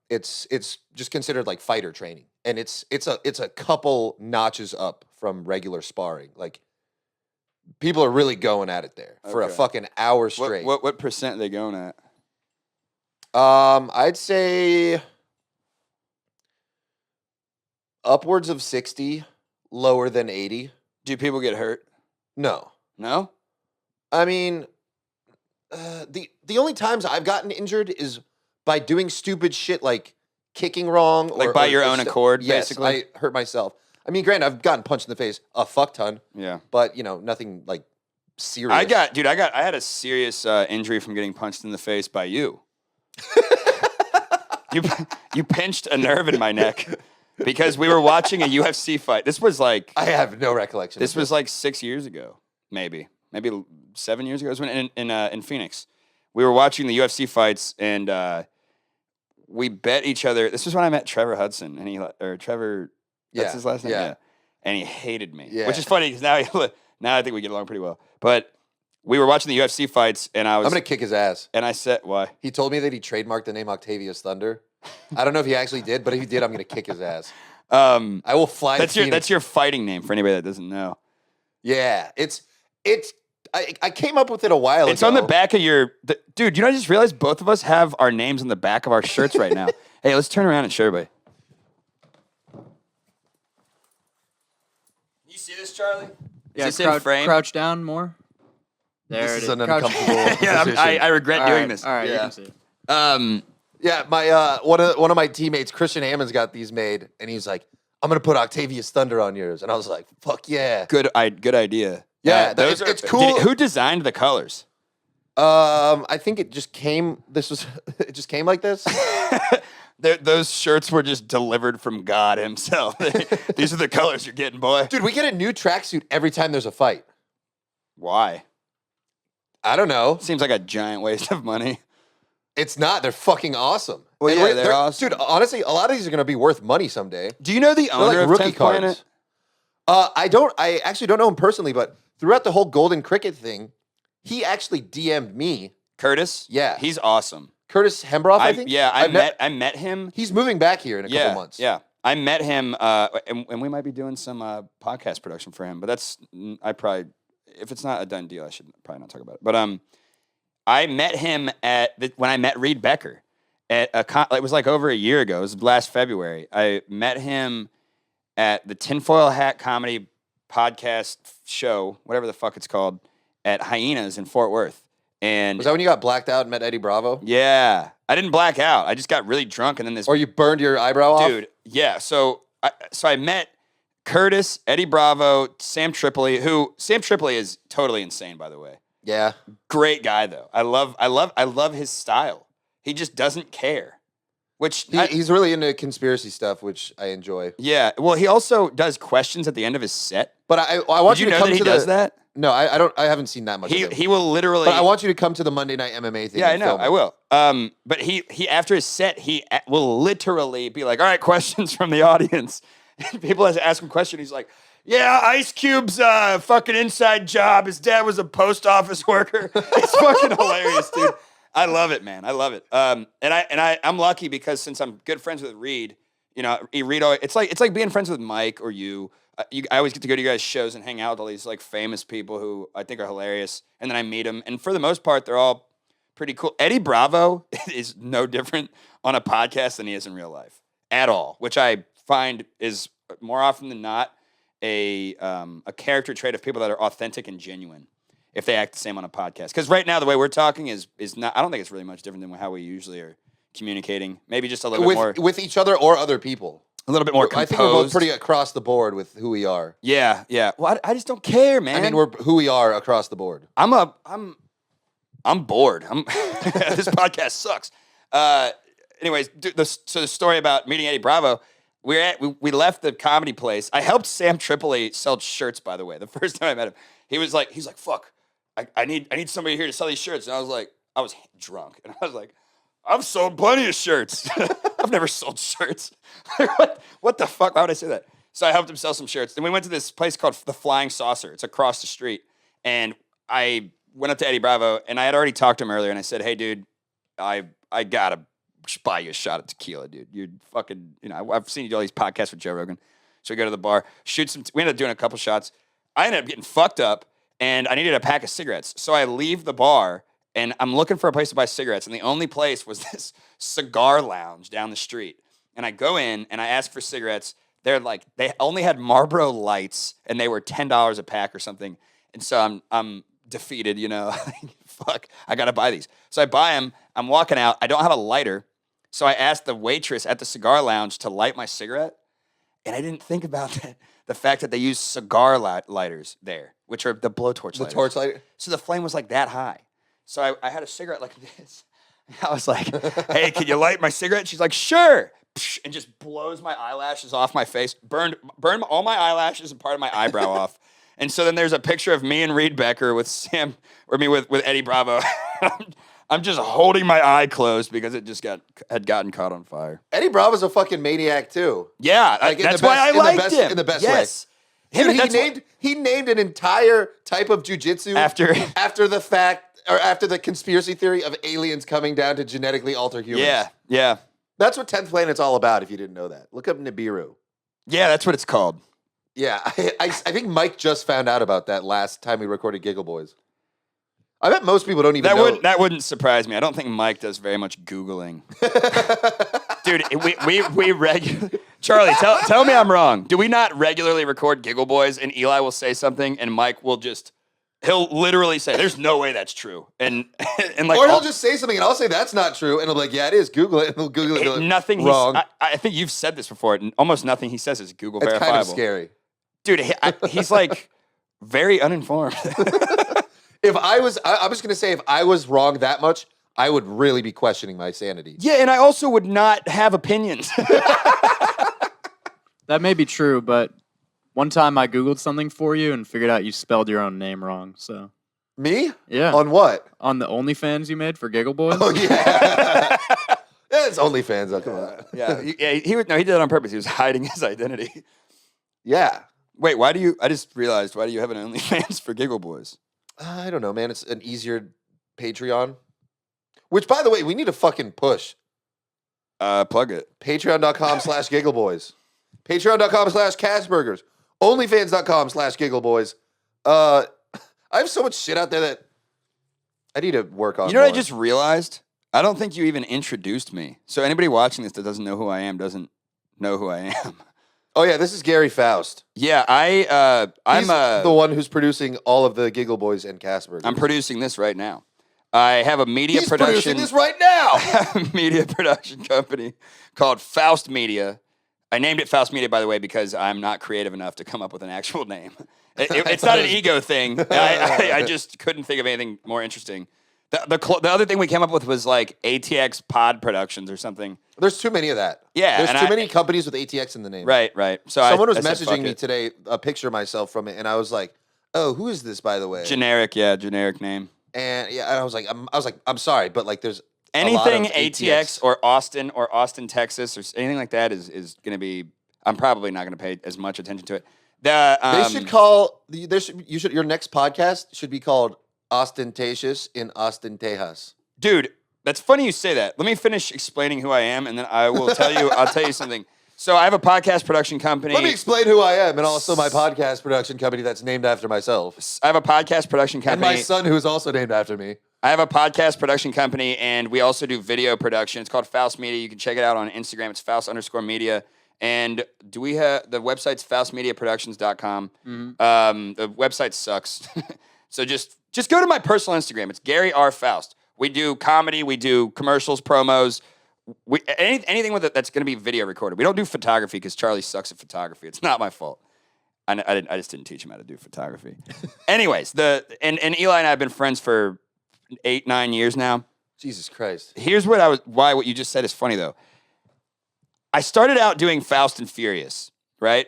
[SPEAKER 1] it's just considered like fighter training, and it's a couple notches up from regular sparring. Like people are really going at it there for a fucking hour straight.
[SPEAKER 2] What percent are they going at?
[SPEAKER 1] I'd say upwards of 60. Lower than 80.
[SPEAKER 2] Do people get hurt?
[SPEAKER 1] No.
[SPEAKER 2] No?
[SPEAKER 1] I mean, the only times I've gotten injured is by doing stupid shit like kicking wrong.
[SPEAKER 2] Like by your own accord, basically?
[SPEAKER 1] Yes, I hurt myself. I mean, granted, I've gotten punched in the face a fuck ton.
[SPEAKER 2] Yeah.
[SPEAKER 1] But, nothing like serious.
[SPEAKER 2] I had a serious injury from getting punched in the face by you. You pinched a nerve in my neck. Because we were watching a UFC fight. This was like...
[SPEAKER 1] I have no recollection.
[SPEAKER 2] This was like 6 years ago, maybe 7 years ago. It was when in Phoenix. We were watching the UFC fights, and we bet each other. This was when I met Trevor Hudson, and Trevor. That's his last name. Yeah. And he hated me, which is funny because now I think we get along pretty well. But we were watching the UFC fights, and I'm
[SPEAKER 1] gonna kick his ass.
[SPEAKER 2] And I said, "Why?"
[SPEAKER 1] He told me that he trademarked the name Octavius Thunder. I don't know if he actually did, but if he did, I'm going to kick his ass. I will fly.
[SPEAKER 2] That's your fighting name for anybody that doesn't know.
[SPEAKER 1] Yeah, I came up with it a while ago.
[SPEAKER 2] It's on the back of dude. You know, I just realized both of us have our names on the back of our shirts right now. Hey, let's turn around and show everybody. You see this, Charlie?
[SPEAKER 3] Yeah,
[SPEAKER 2] is this in frame?
[SPEAKER 3] Crouch down more. There
[SPEAKER 1] this
[SPEAKER 3] it
[SPEAKER 1] is an
[SPEAKER 3] Crouch.
[SPEAKER 1] uncomfortable
[SPEAKER 2] yeah,
[SPEAKER 1] position.
[SPEAKER 2] I regret doing this.
[SPEAKER 3] All right,
[SPEAKER 1] yeah.
[SPEAKER 3] you can see it.
[SPEAKER 1] Yeah, my one of my teammates, Christian Hammond's got these made, and he's like, "I'm gonna put Octavius Thunder on yours," and I was like, "Fuck yeah,
[SPEAKER 2] good idea."
[SPEAKER 1] Yeah, it's cool.
[SPEAKER 2] Who designed the colors?
[SPEAKER 1] I think it just came. It just came like this.
[SPEAKER 2] Those shirts were just delivered from God Himself. These are the colors you're getting, boy.
[SPEAKER 1] Dude, we get a new tracksuit every time there's a fight.
[SPEAKER 2] Why?
[SPEAKER 1] I don't know.
[SPEAKER 2] Seems like a giant waste of money.
[SPEAKER 1] It's not. They're fucking awesome.
[SPEAKER 2] Well, yeah, they're awesome.
[SPEAKER 1] Dude, honestly, a lot of these are going to be worth money someday.
[SPEAKER 2] Do you know the owner
[SPEAKER 1] like
[SPEAKER 2] of
[SPEAKER 1] rookie
[SPEAKER 2] 10th
[SPEAKER 1] cards.
[SPEAKER 2] Planet?
[SPEAKER 1] I actually don't know him personally, but throughout the whole Golden Cricket thing, he actually DM'd me
[SPEAKER 2] Curtis?
[SPEAKER 1] Yeah.
[SPEAKER 2] He's awesome.
[SPEAKER 1] Curtis Hembroff, I think?
[SPEAKER 2] Yeah, I met him.
[SPEAKER 1] He's moving back here in a couple months.
[SPEAKER 2] Yeah. I met him, and we might be doing some podcast production for him, but if it's not a done deal, I should probably not talk about it. But I met him when I met Reed Becker at it was like over a year ago. It was last February. I met him at the Tinfoil Hat Comedy Podcast show, whatever the fuck it's called, at Hyenas in Fort Worth. And
[SPEAKER 1] was that when you got blacked out and met Eddie Bravo?
[SPEAKER 2] Yeah. I didn't black out. I just got really drunk, and then
[SPEAKER 1] Or you burned your eyebrow off?
[SPEAKER 2] Dude, yeah. So I met Curtis, Eddie Bravo, Sam Tripoli, Sam Tripoli is totally insane, by the way.
[SPEAKER 1] Yeah.
[SPEAKER 2] Great guy though. I love his style. He just doesn't care. Which
[SPEAKER 1] he's really into conspiracy stuff, which I enjoy.
[SPEAKER 2] Yeah. Well, he also does questions at the end of his set.
[SPEAKER 1] But I want you to come
[SPEAKER 2] that he
[SPEAKER 1] to
[SPEAKER 2] does that?
[SPEAKER 1] No, I don't. I haven't seen that much.
[SPEAKER 2] He will literally.
[SPEAKER 1] But I want you to come to the Monday Night MMA thing.
[SPEAKER 2] Yeah, I know. I will. But he after his set, he will literally be like, "All right, questions from the audience." People ask him questions. He's like, "Yeah, Ice Cube's fucking inside job. His dad was a post office worker." It's fucking hilarious, dude. I love it, man. I love it. And I'm lucky because since I'm good friends with Reed, Reed. It's like being friends with Mike or you. I always get to go to you guys' shows and hang out with all these like famous people who I think are hilarious, and then I meet them, and for the most part, they're all pretty cool. Eddie Bravo is no different on a podcast than he is in real life at all, which I find is more often than not a character trait of people that are authentic and genuine if they act the same on a podcast. Because right now, the way we're talking is not. I don't think it's really much different than how we usually are communicating. Maybe just a little bit more
[SPEAKER 1] with each other or other people.
[SPEAKER 2] A little bit more composed.
[SPEAKER 1] I think we're both pretty across the board with who we are.
[SPEAKER 2] Yeah. Well, I just don't care, man.
[SPEAKER 1] I mean, we're who we are across the board.
[SPEAKER 2] I'm bored. This podcast sucks. Anyways, the story about meeting Eddie Bravo. We left the comedy place. I helped Sam Tripoli sell shirts. By the way, the first time I met him, he's like, fuck, I need somebody here to sell these shirts. And I was drunk, and I was like, I've sold plenty of shirts. I've never sold shirts. What the fuck? Why would I say that? So I helped him sell some shirts. Then we went to this place called The Flying Saucer. It's across the street. And I went up to Eddie Bravo, and I had already talked to him earlier, and I said, hey, dude, I gotta buy you a shot of tequila, dude. You're fucking, I've seen you do all these podcasts with Joe Rogan. So we go to the bar, we ended up doing a couple shots. I ended up getting fucked up, and I needed a pack of cigarettes. So I leave the bar, and I'm looking for a place to buy cigarettes, and the only place was this cigar lounge down the street. And I go in, and I ask for cigarettes. They only had Marlboro Lights, and they were $10 a pack or something. And so I'm defeated, fuck, I gotta buy these. So I buy them. I'm walking out. I don't have a lighter, so I asked the waitress at the cigar lounge to light my cigarette, and I didn't think about the fact that they use cigar lighters there, which are the blowtorch lighters.
[SPEAKER 1] The torch lighter?
[SPEAKER 2] So the flame was like that high. So I had a cigarette like this. I was like, hey, can you light my cigarette? She's like, sure. And just blows my eyelashes off my face. Burned all my eyelashes and part of my eyebrow off. And so then there's a picture of me and Reed Becker with with Eddie Bravo. I'm just holding my eye closed because it just had gotten caught on fire.
[SPEAKER 1] Eddie Bravo's a fucking maniac too.
[SPEAKER 2] Yeah, that's why I liked him.
[SPEAKER 1] In the best
[SPEAKER 2] yes.
[SPEAKER 1] way. Dude, he named an entire type of jujitsu after the fact. Or after the conspiracy theory of aliens coming down to genetically alter humans.
[SPEAKER 2] Yeah.
[SPEAKER 1] That's what 10th Planet's all about, if you didn't know that. Look up Nibiru.
[SPEAKER 2] Yeah, that's what it's called.
[SPEAKER 1] Yeah, I think Mike just found out about that last time we recorded Giggle Boys. I bet most people don't even know.
[SPEAKER 2] That wouldn't surprise me. I don't think Mike does very much Googling. Dude, we regularly... Charlie, tell me I'm wrong. Do we not regularly record Giggle Boys and Eli will say something and Mike will just... He'll literally say, "There's no way that's true," and
[SPEAKER 1] or he'll just say something, and I'll say that's not true, and he'll be like, "Yeah, it is." Google it, and he'll Google it. Like,
[SPEAKER 2] nothing.
[SPEAKER 1] Wrong.
[SPEAKER 2] I think you've said this before. Almost nothing he says is Google verifiable.
[SPEAKER 1] It's kind of scary,
[SPEAKER 2] dude. He's like very uninformed.
[SPEAKER 1] I'm just gonna say, if I was wrong that much, I would really be questioning my sanity.
[SPEAKER 2] Yeah, and I also would not have opinions.
[SPEAKER 3] That may be true, but. One time I Googled something for you and figured out you spelled your own name wrong, so.
[SPEAKER 1] Me?
[SPEAKER 3] Yeah.
[SPEAKER 1] On what?
[SPEAKER 3] On the OnlyFans you made for Giggle Boys?
[SPEAKER 1] Oh, yeah. It's OnlyFans, though, come on.
[SPEAKER 2] Yeah, he did it on purpose. He was hiding his identity.
[SPEAKER 1] Yeah.
[SPEAKER 2] Wait, I just realized, why do you have an OnlyFans for Giggle Boys?
[SPEAKER 1] I don't know, man. It's an easier Patreon. Which, by the way, we need to fucking push.
[SPEAKER 2] Plug it.
[SPEAKER 1] Patreon.com/GiggleBoys. Patreon.com/Cashburgers. OnlyFans.com/GiggleBoys. I have so much shit out there that I need to work on.
[SPEAKER 2] You know what
[SPEAKER 1] more.
[SPEAKER 2] I just realized? I don't think you even introduced me. So anybody watching this that doesn't know who I am doesn't know who I am.
[SPEAKER 1] Oh yeah, this is Gary Faust.
[SPEAKER 2] Yeah, I'm
[SPEAKER 1] He's the one who's producing all of the Giggle Boys and Cashburgers.
[SPEAKER 2] I'm producing this right now. I have a media
[SPEAKER 1] He's
[SPEAKER 2] production.
[SPEAKER 1] producing this right now.
[SPEAKER 2] I have a media production company called Faust Media. I named it Faust Media, by the way, because I'm not creative enough to come up with an actual name. It's not an ego thing. I just couldn't think of anything more interesting. The other thing we came up with was like ATX Pod Productions or something.
[SPEAKER 1] There's too many of that.
[SPEAKER 2] Yeah,
[SPEAKER 1] there's too many companies with ATX in the name.
[SPEAKER 2] Right. So
[SPEAKER 1] someone was
[SPEAKER 2] I said,
[SPEAKER 1] messaging me
[SPEAKER 2] "Fuck it."
[SPEAKER 1] today a picture of myself from it, and I was like, "Oh, who is this, by the way?"
[SPEAKER 2] Generic name.
[SPEAKER 1] And I was like, I'm sorry, but like, there's
[SPEAKER 2] Anything
[SPEAKER 1] a lot of
[SPEAKER 2] ATX or Austin, Texas, or anything like that is going to be. I'm probably not going to pay as much attention to it.
[SPEAKER 1] They should call your next podcast should be called Ostentatious in Austin, Texas.
[SPEAKER 2] Dude, that's funny you say that. Let me finish explaining who I am, and then I will tell you. I'll tell you something. So I have a podcast production company.
[SPEAKER 1] Let me explain who I am, and also my podcast production company that's named after myself.
[SPEAKER 2] I have a podcast production company.
[SPEAKER 1] And my son, who is also named after me.
[SPEAKER 2] I have a podcast production company, and we also do video production. It's called Faust Media. You can check it out on Instagram. It's Faust_media. And do we have the website's faustmediaproductions.com.
[SPEAKER 3] Mm-hmm.
[SPEAKER 2] The website sucks. So just go to my personal Instagram. It's Gary R. Faust. We do comedy. We do commercials, promos. Anything with it that's going to be video recorded. We don't do photography because Charlie sucks at photography. It's not my fault. I just didn't teach him how to do photography. Anyways, and Eli and I have been friends for 8-9 years now.
[SPEAKER 1] Jesus Christ.
[SPEAKER 2] Here's why what you just said is funny though. I started out doing Faust and Furious, right?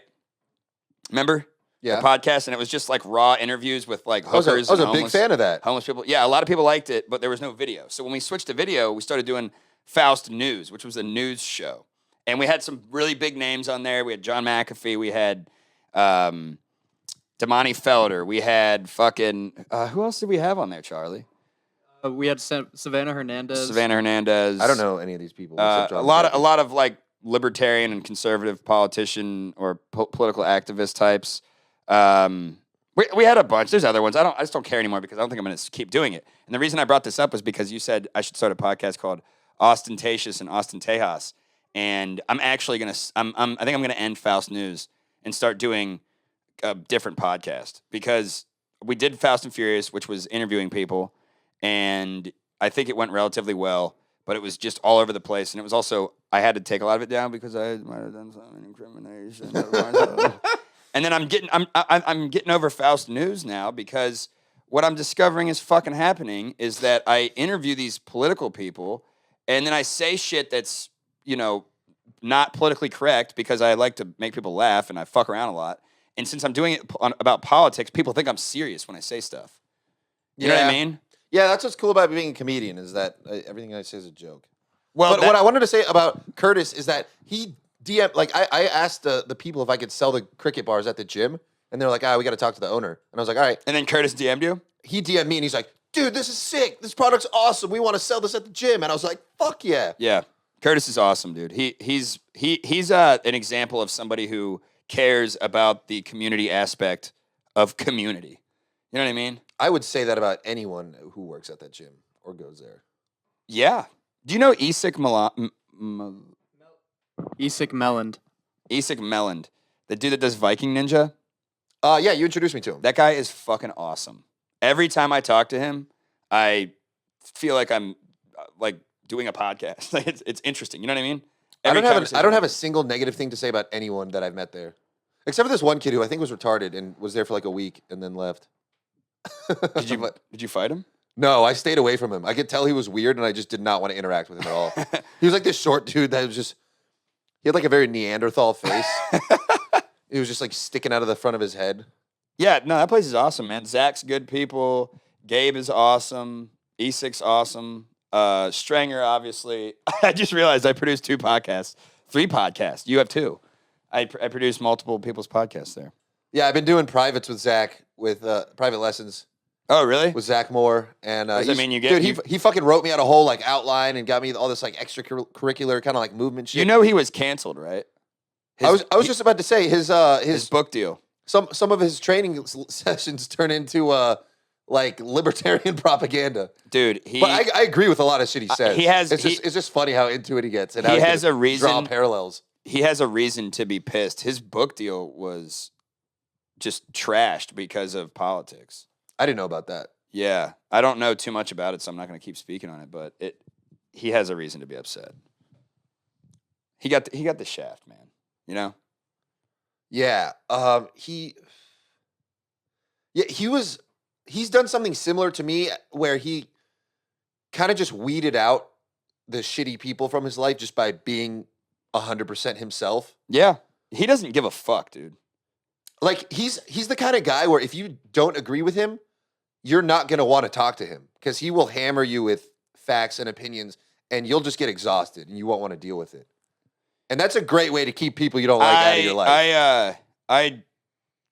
[SPEAKER 2] Remember?
[SPEAKER 1] Yeah.
[SPEAKER 2] The podcast, and it was just like raw interviews with like hookers.
[SPEAKER 1] I was a big fan of that.
[SPEAKER 2] Homeless people. Yeah, a lot of people liked it, but there was no video. So when we switched to video, we started doing Faust News, which was a news show. And we had some really big names on there. We had John McAfee. We had Damani Felder. We had fucking... who else did we have on there, Charlie?
[SPEAKER 3] We had Savannah Hernandez.
[SPEAKER 2] I
[SPEAKER 1] don't know any of these people.
[SPEAKER 2] A lot of like libertarian and conservative politician or political activist types. We had a bunch. There's other ones. I just don't care anymore because I don't think I'm going to keep doing it. And the reason I brought this up was because you said I should start a podcast called Ostentatious in Austin, Texas. And I'm actually going to, I think I'm going to end Faust News and start doing a different podcast because we did Faust and Furious, which was interviewing people. And I think it went relatively well, but it was just all over the place. And it was also, I had to take a lot of it down because I might have done some incrimination. And then I'm getting over Faust News now because what I'm discovering is fucking happening is that I interview these political people and then I say shit that's, not politically correct because I like to make people laugh and I fuck around a lot. And since I'm doing it about politics, people think I'm serious when I say stuff. You know what I mean?
[SPEAKER 1] Yeah, that's what's cool about being a comedian is that everything I say is a joke.
[SPEAKER 2] Well,
[SPEAKER 1] but what I wanted to say about Curtis is that he DM like I asked the people if I could sell the cricket bars at the gym, and they're like, we got to talk to the owner, and I was like, all right.
[SPEAKER 2] And then Curtis DM'd you?
[SPEAKER 1] He DM'd me, and he's like, dude, this is sick. This product's awesome. We want to sell this at the gym, and I was like, fuck yeah.
[SPEAKER 2] Yeah, Curtis is awesome, dude. He's an example of somebody who cares about the community aspect of community. You know what I mean?
[SPEAKER 1] I would say that about anyone who works at that gym or goes there.
[SPEAKER 2] Yeah. Do you know Isak
[SPEAKER 3] Melland.
[SPEAKER 2] Isak Melland, the dude that does Viking Ninja?
[SPEAKER 1] Yeah, you introduced me to him.
[SPEAKER 2] That guy is fucking awesome. Every time I talk to him, I feel like I'm like doing a podcast. Like it's interesting. You know what I mean?
[SPEAKER 1] I don't have a single negative thing to say about anyone that I've met there, except for this one kid who I think was retarded and was there for like a week and then left.
[SPEAKER 2] Did you fight him?
[SPEAKER 1] No, I stayed away from him. I could tell he was weird, and I just did not want to interact with him at all. He was like this short dude that was just. He had like a very Neanderthal face. It was just like sticking out of the front of his head.
[SPEAKER 2] Yeah, no, that place is awesome, man. Zach's good people. Gabe is awesome. Isak's awesome. Stranger, obviously. I just realized I produced 3 podcasts. You have 2. I produce multiple people's podcasts there.
[SPEAKER 1] Yeah, I've been doing privates with Zach with private lessons,
[SPEAKER 2] Oh, really?
[SPEAKER 1] with Zach Moore, and
[SPEAKER 2] Does that mean you
[SPEAKER 1] dude,
[SPEAKER 2] get?
[SPEAKER 1] he fucking wrote me out a whole like outline and got me all this like extracurricular kind of like movement shit.
[SPEAKER 2] You know he was canceled, right?
[SPEAKER 1] I was just about to say his
[SPEAKER 2] book deal.
[SPEAKER 1] Some of his training sessions turn into like libertarian propaganda.
[SPEAKER 2] Dude,
[SPEAKER 1] but I agree with a lot of shit he says. It's just funny how into it he gets, and
[SPEAKER 2] he
[SPEAKER 1] how
[SPEAKER 2] has a reason.
[SPEAKER 1] Draw parallels.
[SPEAKER 2] He has a reason to be pissed. His book deal was just trashed because of politics.
[SPEAKER 1] I didn't know about that.
[SPEAKER 2] Yeah, I don't know too much about it, so I'm not going to keep speaking on it. But he has a reason to be upset. He got the shaft, man. You know.
[SPEAKER 1] Yeah. He's done something similar to me where he kind of just weeded out the shitty people from his life just by being 100% himself.
[SPEAKER 2] Yeah. He doesn't give a fuck, dude.
[SPEAKER 1] Like he's the kind of guy where if you don't agree with him, you're not going to want to talk to him because he will hammer you with facts and opinions and you'll just get exhausted and you won't want to deal with it. And that's a great way to keep people you don't like out of your life.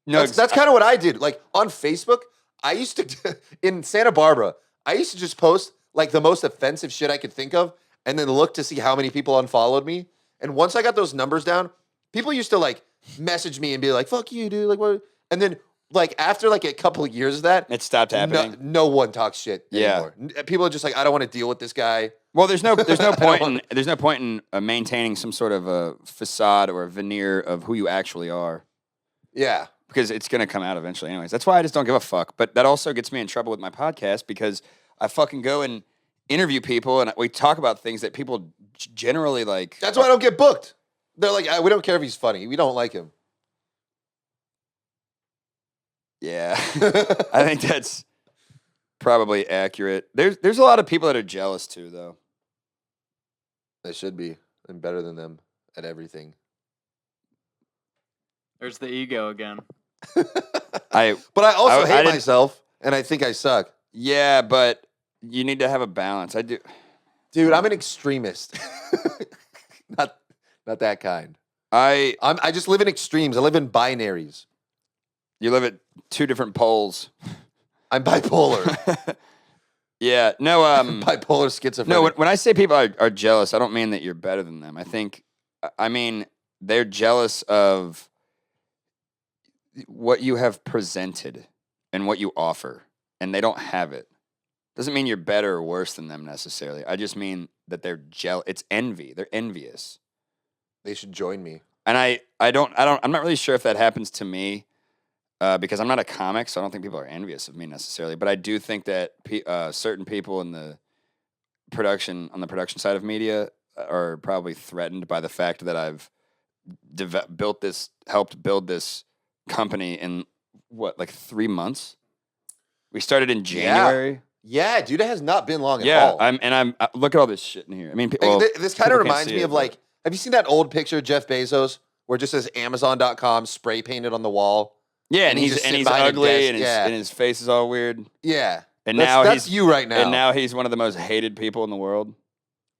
[SPEAKER 1] That's kind of what I did. Like on Facebook, I used to in Santa Barbara, I used to just post like the most offensive shit I could think of and then look to see how many people unfollowed me. And once I got those numbers down, people used to like message me and be like, "Fuck you, dude." Like what? And then like after like a couple of years of that,
[SPEAKER 2] it stopped happening.
[SPEAKER 1] No one talks shit anymore. People are just like, "I don't want to deal with this guy."
[SPEAKER 2] Well, there's no point in maintaining some sort of a facade or a veneer of who you actually are.
[SPEAKER 1] Yeah.
[SPEAKER 2] Because it's going to come out eventually anyways. That's why I just don't give a fuck. But that also gets me in trouble with my podcast because I fucking go and interview people and we talk about things that people generally like.
[SPEAKER 1] That's why I don't get booked. They're like, we don't care if he's funny. We don't like him.
[SPEAKER 2] Yeah. I think that's probably accurate. There's a lot of people that are jealous too, though.
[SPEAKER 1] They should be. I'm better than them at everything.
[SPEAKER 3] There's the ego again.
[SPEAKER 1] But I also hate myself, and I think I suck.
[SPEAKER 2] Yeah, but you need to have a balance. I do.
[SPEAKER 1] Dude, I'm an extremist. not that kind. I just live in extremes. I live in binaries.
[SPEAKER 2] You live at two different poles.
[SPEAKER 1] I'm bipolar.
[SPEAKER 2] Yeah, no.
[SPEAKER 1] Bipolar schizophrenic.
[SPEAKER 2] No, when I say people are jealous, I don't mean that you're better than them. I mean they're jealous of what you have presented and what you offer, and they don't have it. Doesn't mean you're better or worse than them necessarily. I just mean that they're jealous. It's envy. They're envious.
[SPEAKER 1] They should join me.
[SPEAKER 2] And I'm not really sure if that happens to me because I'm not a comic, so I don't think people are envious of me necessarily. But I do think that certain people on the production side of media are probably threatened by the fact that I've helped build this company in like 3 months. We started in January.
[SPEAKER 1] Yeah, dude, it has not been long at all.
[SPEAKER 2] I'm look at all this shit in here. I mean,
[SPEAKER 1] this kind of reminds me of like, have you seen that old picture of Jeff Bezos where it just says Amazon.com spray painted on the wall?
[SPEAKER 2] Yeah, and he's ugly and his face is all weird.
[SPEAKER 1] Yeah.
[SPEAKER 2] And that's
[SPEAKER 1] you right now.
[SPEAKER 2] And now he's one of the most hated people in the world.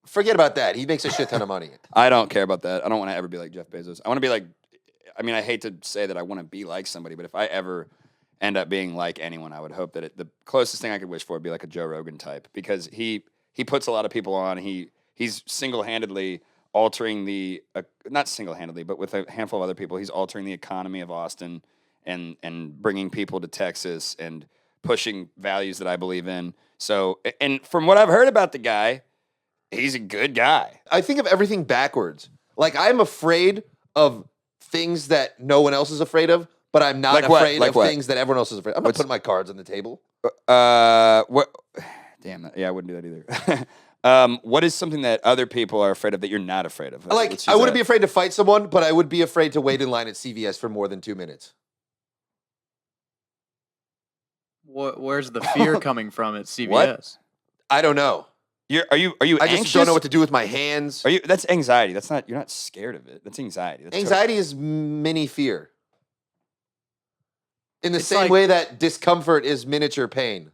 [SPEAKER 1] Forget about that. He makes a shit ton of money.
[SPEAKER 2] I don't care about that. I don't want to ever be like Jeff Bezos. I want to be like, I mean, I hate to say that I want to be like somebody, but if I ever end up being like anyone, I would hope that the closest thing I could wish for would be like a Joe Rogan type because he puts a lot of people on. He's single-handedly altering not single-handedly, but with a handful of other people, he's altering the economy of Austin and bringing people to Texas and pushing values that I believe in. So, and from what I've heard about the guy, he's a good guy.
[SPEAKER 1] I think of everything backwards. Like I'm afraid of things that no one else is afraid of, but I'm not afraid of things that everyone else is afraid of. I'm not putting my cards on the table.
[SPEAKER 2] What? Damn, I wouldn't do that either. What is something that other people are afraid of that you're not afraid of?
[SPEAKER 1] Like, I wouldn't be afraid to fight someone, but I would be afraid to wait in line at CVS for more than 2 minutes.
[SPEAKER 3] Where's the fear coming from at CVS?
[SPEAKER 2] What?
[SPEAKER 1] I don't know.
[SPEAKER 2] Are you
[SPEAKER 1] I
[SPEAKER 2] anxious?
[SPEAKER 1] just don't know what to do with my hands.
[SPEAKER 2] That's anxiety. You're not scared of it. That's anxiety.
[SPEAKER 1] Anxiety is mini fear. In the same way that discomfort is miniature pain.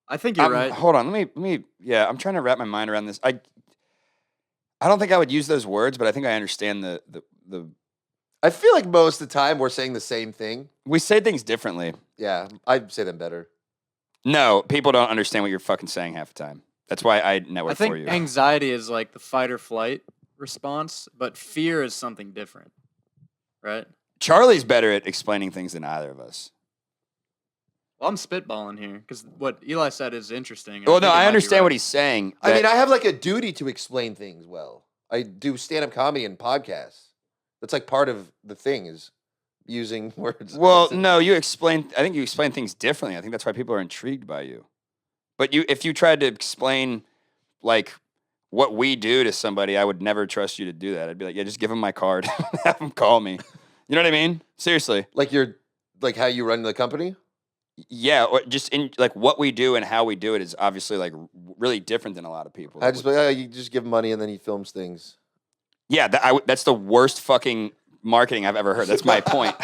[SPEAKER 3] I think you're right.
[SPEAKER 2] Hold on. Let me. Yeah, I'm trying to wrap my mind around this. I don't think I would use those words, but I think I understand the.
[SPEAKER 1] I feel like most of the time we're saying the same thing.
[SPEAKER 2] We say things differently.
[SPEAKER 1] Yeah, I'd say them better.
[SPEAKER 2] No, people don't understand what you're fucking saying half the time. That's why I network
[SPEAKER 3] I think
[SPEAKER 2] for you.
[SPEAKER 3] anxiety is like the fight or flight response, but fear is something different, right?
[SPEAKER 2] Charlie's better at explaining things than either of us.
[SPEAKER 3] Well, I'm spitballing here because what Eli said is interesting.
[SPEAKER 2] Well, no, I understand what he's saying.
[SPEAKER 1] I mean, I have like a duty to explain things well. I do stand-up comedy and podcasts. That's like part of the thing is using words.
[SPEAKER 2] Well, no, I think you explain things differently. I think that's why people are intrigued by you. But if you tried to explain like what we do to somebody, I would never trust you to do that. I'd be like, yeah, just give them my card, have them call me. You know what I mean? Seriously.
[SPEAKER 1] Like how you run the company?
[SPEAKER 2] Yeah, or just in like what we do and how we do it is obviously like really different than a lot of people.
[SPEAKER 1] I just be like, you just give him money and then he films things.
[SPEAKER 2] Yeah, that's the worst fucking marketing I've ever heard. That's my point.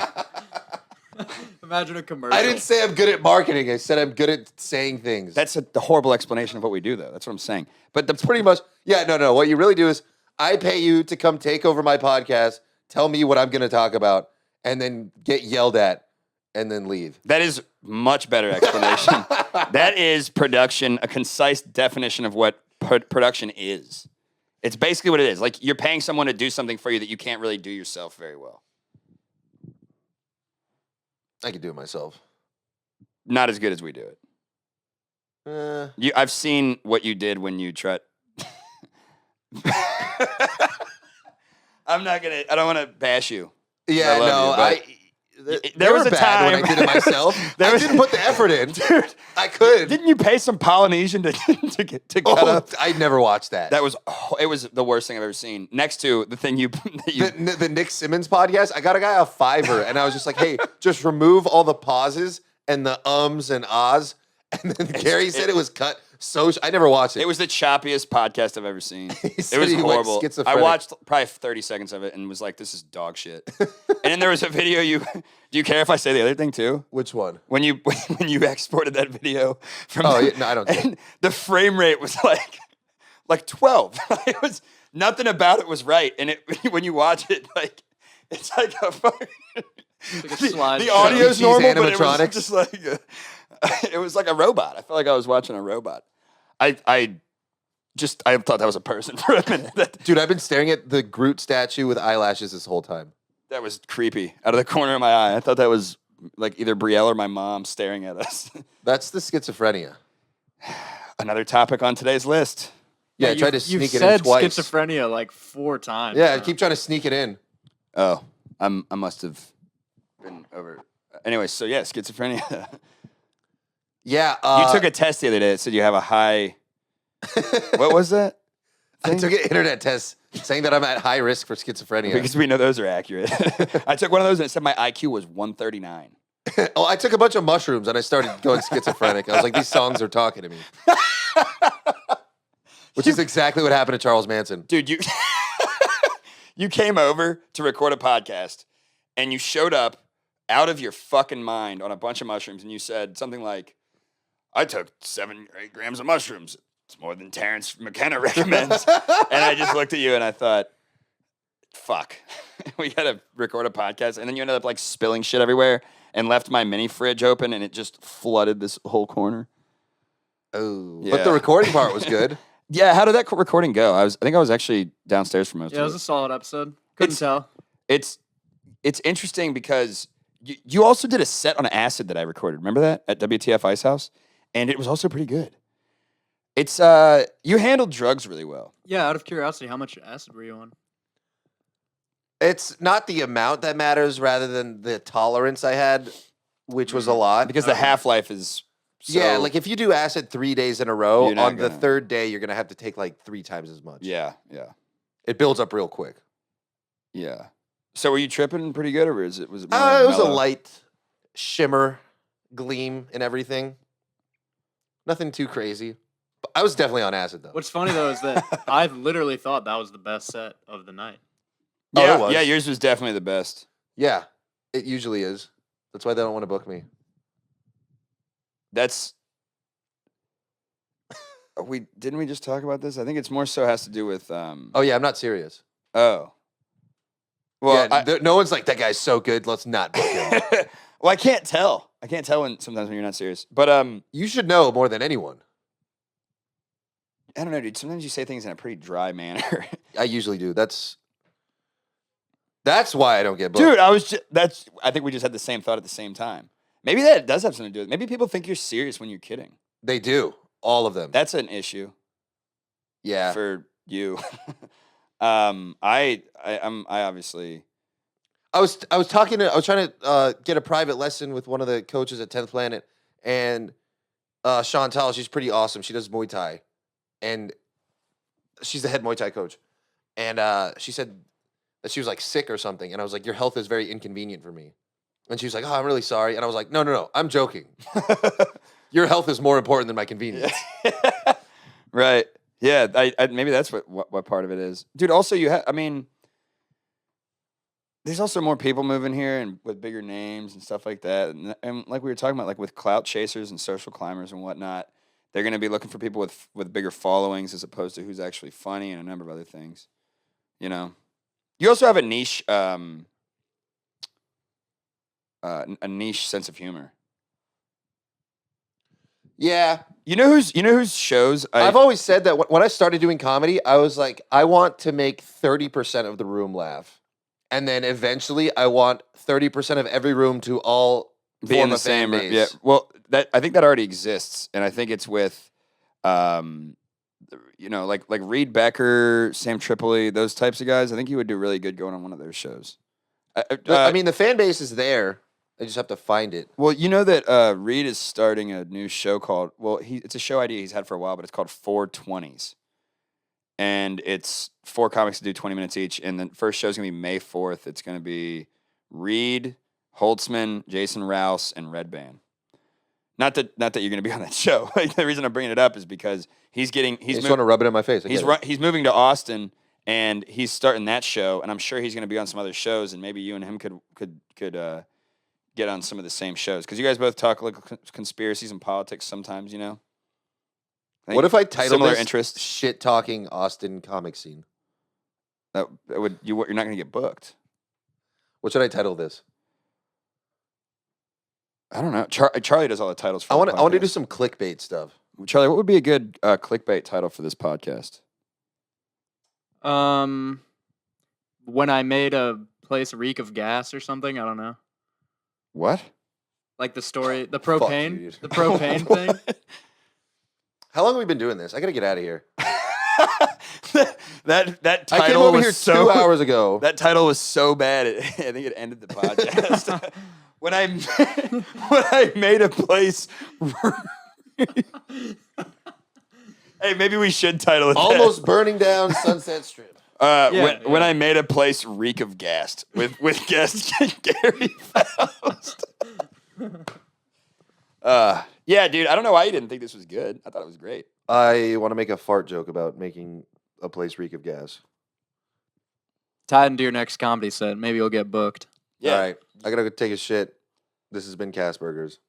[SPEAKER 3] Imagine a commercial.
[SPEAKER 1] I didn't say I'm good at marketing. I said I'm good at saying things.
[SPEAKER 2] That's the horrible explanation of what we do, though. That's what I'm saying. But
[SPEAKER 1] That's pretty much, no. What you really do is I pay you to come take over my podcast, tell me what I'm going to talk about, and then get yelled at and then leave.
[SPEAKER 2] That is much better explanation. That is production, a concise definition of what production is. It's basically what it is. Like you're paying someone to do something for you that you can't really do yourself very well.
[SPEAKER 1] I could do it myself.
[SPEAKER 2] Not as good as we do it. I've seen what you did when you tried. I don't want to bash you.
[SPEAKER 1] Yeah, no,
[SPEAKER 2] there was a time
[SPEAKER 1] when I did it myself. I didn't put the effort in, dude. I could.
[SPEAKER 2] Didn't you pay some Polynesian to cut up?
[SPEAKER 1] I never watched that.
[SPEAKER 2] It was the worst thing I've ever seen. Next to the thing
[SPEAKER 1] the Nick Simmons podcast. I got a guy a $5, and I was just like, hey, just remove all the pauses and the ums and ahs. And then Gary said it was cut. So I never watched it.
[SPEAKER 2] It was the choppiest podcast I've ever seen. It was
[SPEAKER 1] he went
[SPEAKER 2] horrible.
[SPEAKER 1] schizophrenic.
[SPEAKER 2] I watched probably 30 seconds of it and was like, this is dog shit. And then there was a video do you care if I say the other thing too?
[SPEAKER 1] Which one?
[SPEAKER 2] When you exported that video from
[SPEAKER 1] no, I don't
[SPEAKER 2] and the frame rate was like 12. It was nothing about it was right. And when you watch it, like it's like a fucking the audio's normal, but it was just like it was like a robot. I felt like I was watching a robot. I thought that was a person for a minute.
[SPEAKER 1] Dude, I've been staring at the Groot statue with eyelashes this whole time.
[SPEAKER 2] That was creepy. Out of the corner of my eye. I thought that was like either Brielle or my mom staring at us.
[SPEAKER 1] That's the schizophrenia.
[SPEAKER 2] Another topic on today's list.
[SPEAKER 1] Yeah, I tried to sneak it in twice.
[SPEAKER 3] You've said schizophrenia like 4 times.
[SPEAKER 1] Yeah, I keep trying to sneak it in.
[SPEAKER 2] Oh, I must have been over. Anyway, so yeah, schizophrenia.
[SPEAKER 1] Yeah.
[SPEAKER 2] You took a test the other day that said you have a high... What was that?
[SPEAKER 1] I took an internet test saying that I'm at high risk for schizophrenia.
[SPEAKER 2] Because we know those are accurate. I took one of those and it said my IQ was 139.
[SPEAKER 1] Oh, I took a bunch of mushrooms and I started going schizophrenic. I was like, these songs are talking to me. Which is exactly what happened to Charles Manson.
[SPEAKER 2] Dude, you came over to record a podcast and you showed up out of your fucking mind on a bunch of mushrooms and you said something like, I took 7 or 8 grams of mushrooms. It's more than Terrence McKenna recommends. And I just looked at you and I thought, fuck, we got to record a podcast. And then you ended up like spilling shit everywhere and left my mini fridge open and it just flooded this whole corner.
[SPEAKER 1] Oh,
[SPEAKER 2] yeah.
[SPEAKER 1] But the recording part was good.
[SPEAKER 2] Yeah, how did that recording go? I think I was actually downstairs for most of it.
[SPEAKER 3] Yeah, it was a solid episode. Couldn't tell.
[SPEAKER 2] It's interesting because you also did a set on acid that I recorded. Remember that at WTF Ice House? And it was also pretty good. It's you handled drugs really well.
[SPEAKER 3] Yeah, out of curiosity, how much acid were you on?
[SPEAKER 1] It's not the amount that matters rather than the tolerance I had, which was a lot.
[SPEAKER 2] Because the half-life is
[SPEAKER 1] yeah, like if you do acid 3 days in a row, on the 3rd day, you're going to have to take like 3 times as much.
[SPEAKER 2] Yeah.
[SPEAKER 1] It builds up real quick.
[SPEAKER 2] Yeah. So were you tripping pretty good, or was it more
[SPEAKER 1] it was
[SPEAKER 2] mellow?
[SPEAKER 1] a light shimmer, gleam, and everything. Nothing too crazy. But I was definitely on acid, though.
[SPEAKER 3] What's funny, though, is that I literally thought that was the best set of the night.
[SPEAKER 2] Yeah,
[SPEAKER 1] it was.
[SPEAKER 2] Yeah, yours was definitely the best.
[SPEAKER 1] Yeah, it usually is. That's why they don't want to book me.
[SPEAKER 2] That's... Didn't we just talk about this? I think it's more so has to do with...
[SPEAKER 1] Oh, yeah, I'm not serious.
[SPEAKER 2] Oh. Well,
[SPEAKER 1] yeah, no one's like, that guy's so good, let's not book him.
[SPEAKER 2] Well, I can't tell. I can't tell sometimes when you're not serious. But
[SPEAKER 1] You should know more than anyone.
[SPEAKER 2] I don't know, dude. Sometimes you say things in a pretty dry manner.
[SPEAKER 1] I usually do. That's why I don't get booked.
[SPEAKER 2] Dude, I think we just had the same thought at the same time. Maybe that does have something to do with it. Maybe people think you're serious when you're kidding.
[SPEAKER 1] They do. All of them.
[SPEAKER 2] That's an issue.
[SPEAKER 1] Yeah.
[SPEAKER 2] For you. I obviously.
[SPEAKER 1] I was trying to get a private lesson with one of the coaches at 10th Planet, and Chantal, she's pretty awesome. She does Muay Thai, and she's the head Muay Thai coach. And she said that she was like sick or something, and I was like, "Your health is very inconvenient for me." And she was like, "Oh, I'm really sorry." And I was like, "No, I'm joking. Your health is more important than my convenience."
[SPEAKER 2] Right. Yeah. I maybe that's what part of it is, dude. Also, I mean. There's also more people moving here and with bigger names and stuff like that. And like we were talking about, like with clout chasers and social climbers and whatnot, they're going to be looking for people with bigger followings as opposed to who's actually funny and a number of other things. You know, you also have a niche sense of humor.
[SPEAKER 1] Yeah.
[SPEAKER 2] You know whose shows
[SPEAKER 1] I've always said that when I started doing comedy, I was like, I want to make 30% of the room laugh. And then eventually, I want 30% of every room to all
[SPEAKER 2] be in the same
[SPEAKER 1] base.
[SPEAKER 2] Yeah. Well, I think that already exists, and I think it's with, like Reed Becker, Sam Tripoli, those types of guys. I think he would do really good going on one of their shows.
[SPEAKER 1] I mean, the fan base is there. They just have to find it.
[SPEAKER 2] Well, you know that Reed is starting a new show called. Well, it's a show idea he's had for a while, but it's called 420s. And it's 4 comics to do 20 minutes each. And the first show's going to be May 4th. It's going to be Reed, Holtzman, Jason Rouse, and Red Band. Not that you're going to be on that show. Like, the reason I'm bringing it up is because he's trying
[SPEAKER 1] to rub it in my face.
[SPEAKER 2] He's moving to Austin, and he's starting that show. And I'm sure he's going to be on some other shows, and maybe you and him could get on some of the same shows, because you guys both talk like conspiracies and politics sometimes, you know.
[SPEAKER 1] What if I titled this
[SPEAKER 2] interest?
[SPEAKER 1] "Shit Talking Austin Comic Scene"?
[SPEAKER 2] That would you're not going to get booked.
[SPEAKER 1] What should I title this?
[SPEAKER 2] I don't know. Charlie does all the titles for
[SPEAKER 1] I want to do some clickbait stuff.
[SPEAKER 2] Charlie, what would be a good clickbait title for this podcast?
[SPEAKER 3] When I made a place reek of gas or something, I don't know.
[SPEAKER 2] What?
[SPEAKER 3] Like the story, the propane,
[SPEAKER 1] you,
[SPEAKER 3] the propane thing.
[SPEAKER 1] How long have we been doing this? I gotta get out of here.
[SPEAKER 2] that title
[SPEAKER 1] I came over
[SPEAKER 2] was
[SPEAKER 1] here
[SPEAKER 2] so
[SPEAKER 1] 2 hours ago.
[SPEAKER 2] That title was so bad. I think it ended the podcast. when I made a place. Hey, maybe we should title it
[SPEAKER 1] Almost burning down Sunset Strip.
[SPEAKER 2] When I made a place reek of gas with guest Gary Faust. Yeah, dude, I don't know why you didn't think this was good. I thought it was great.
[SPEAKER 1] I want to make a fart joke about making a place reek of gas.
[SPEAKER 3] Tie it into your next comedy set. Maybe you'll get booked.
[SPEAKER 2] Yeah.
[SPEAKER 1] All right. I gotta go take a shit. This has been Cast Burgers.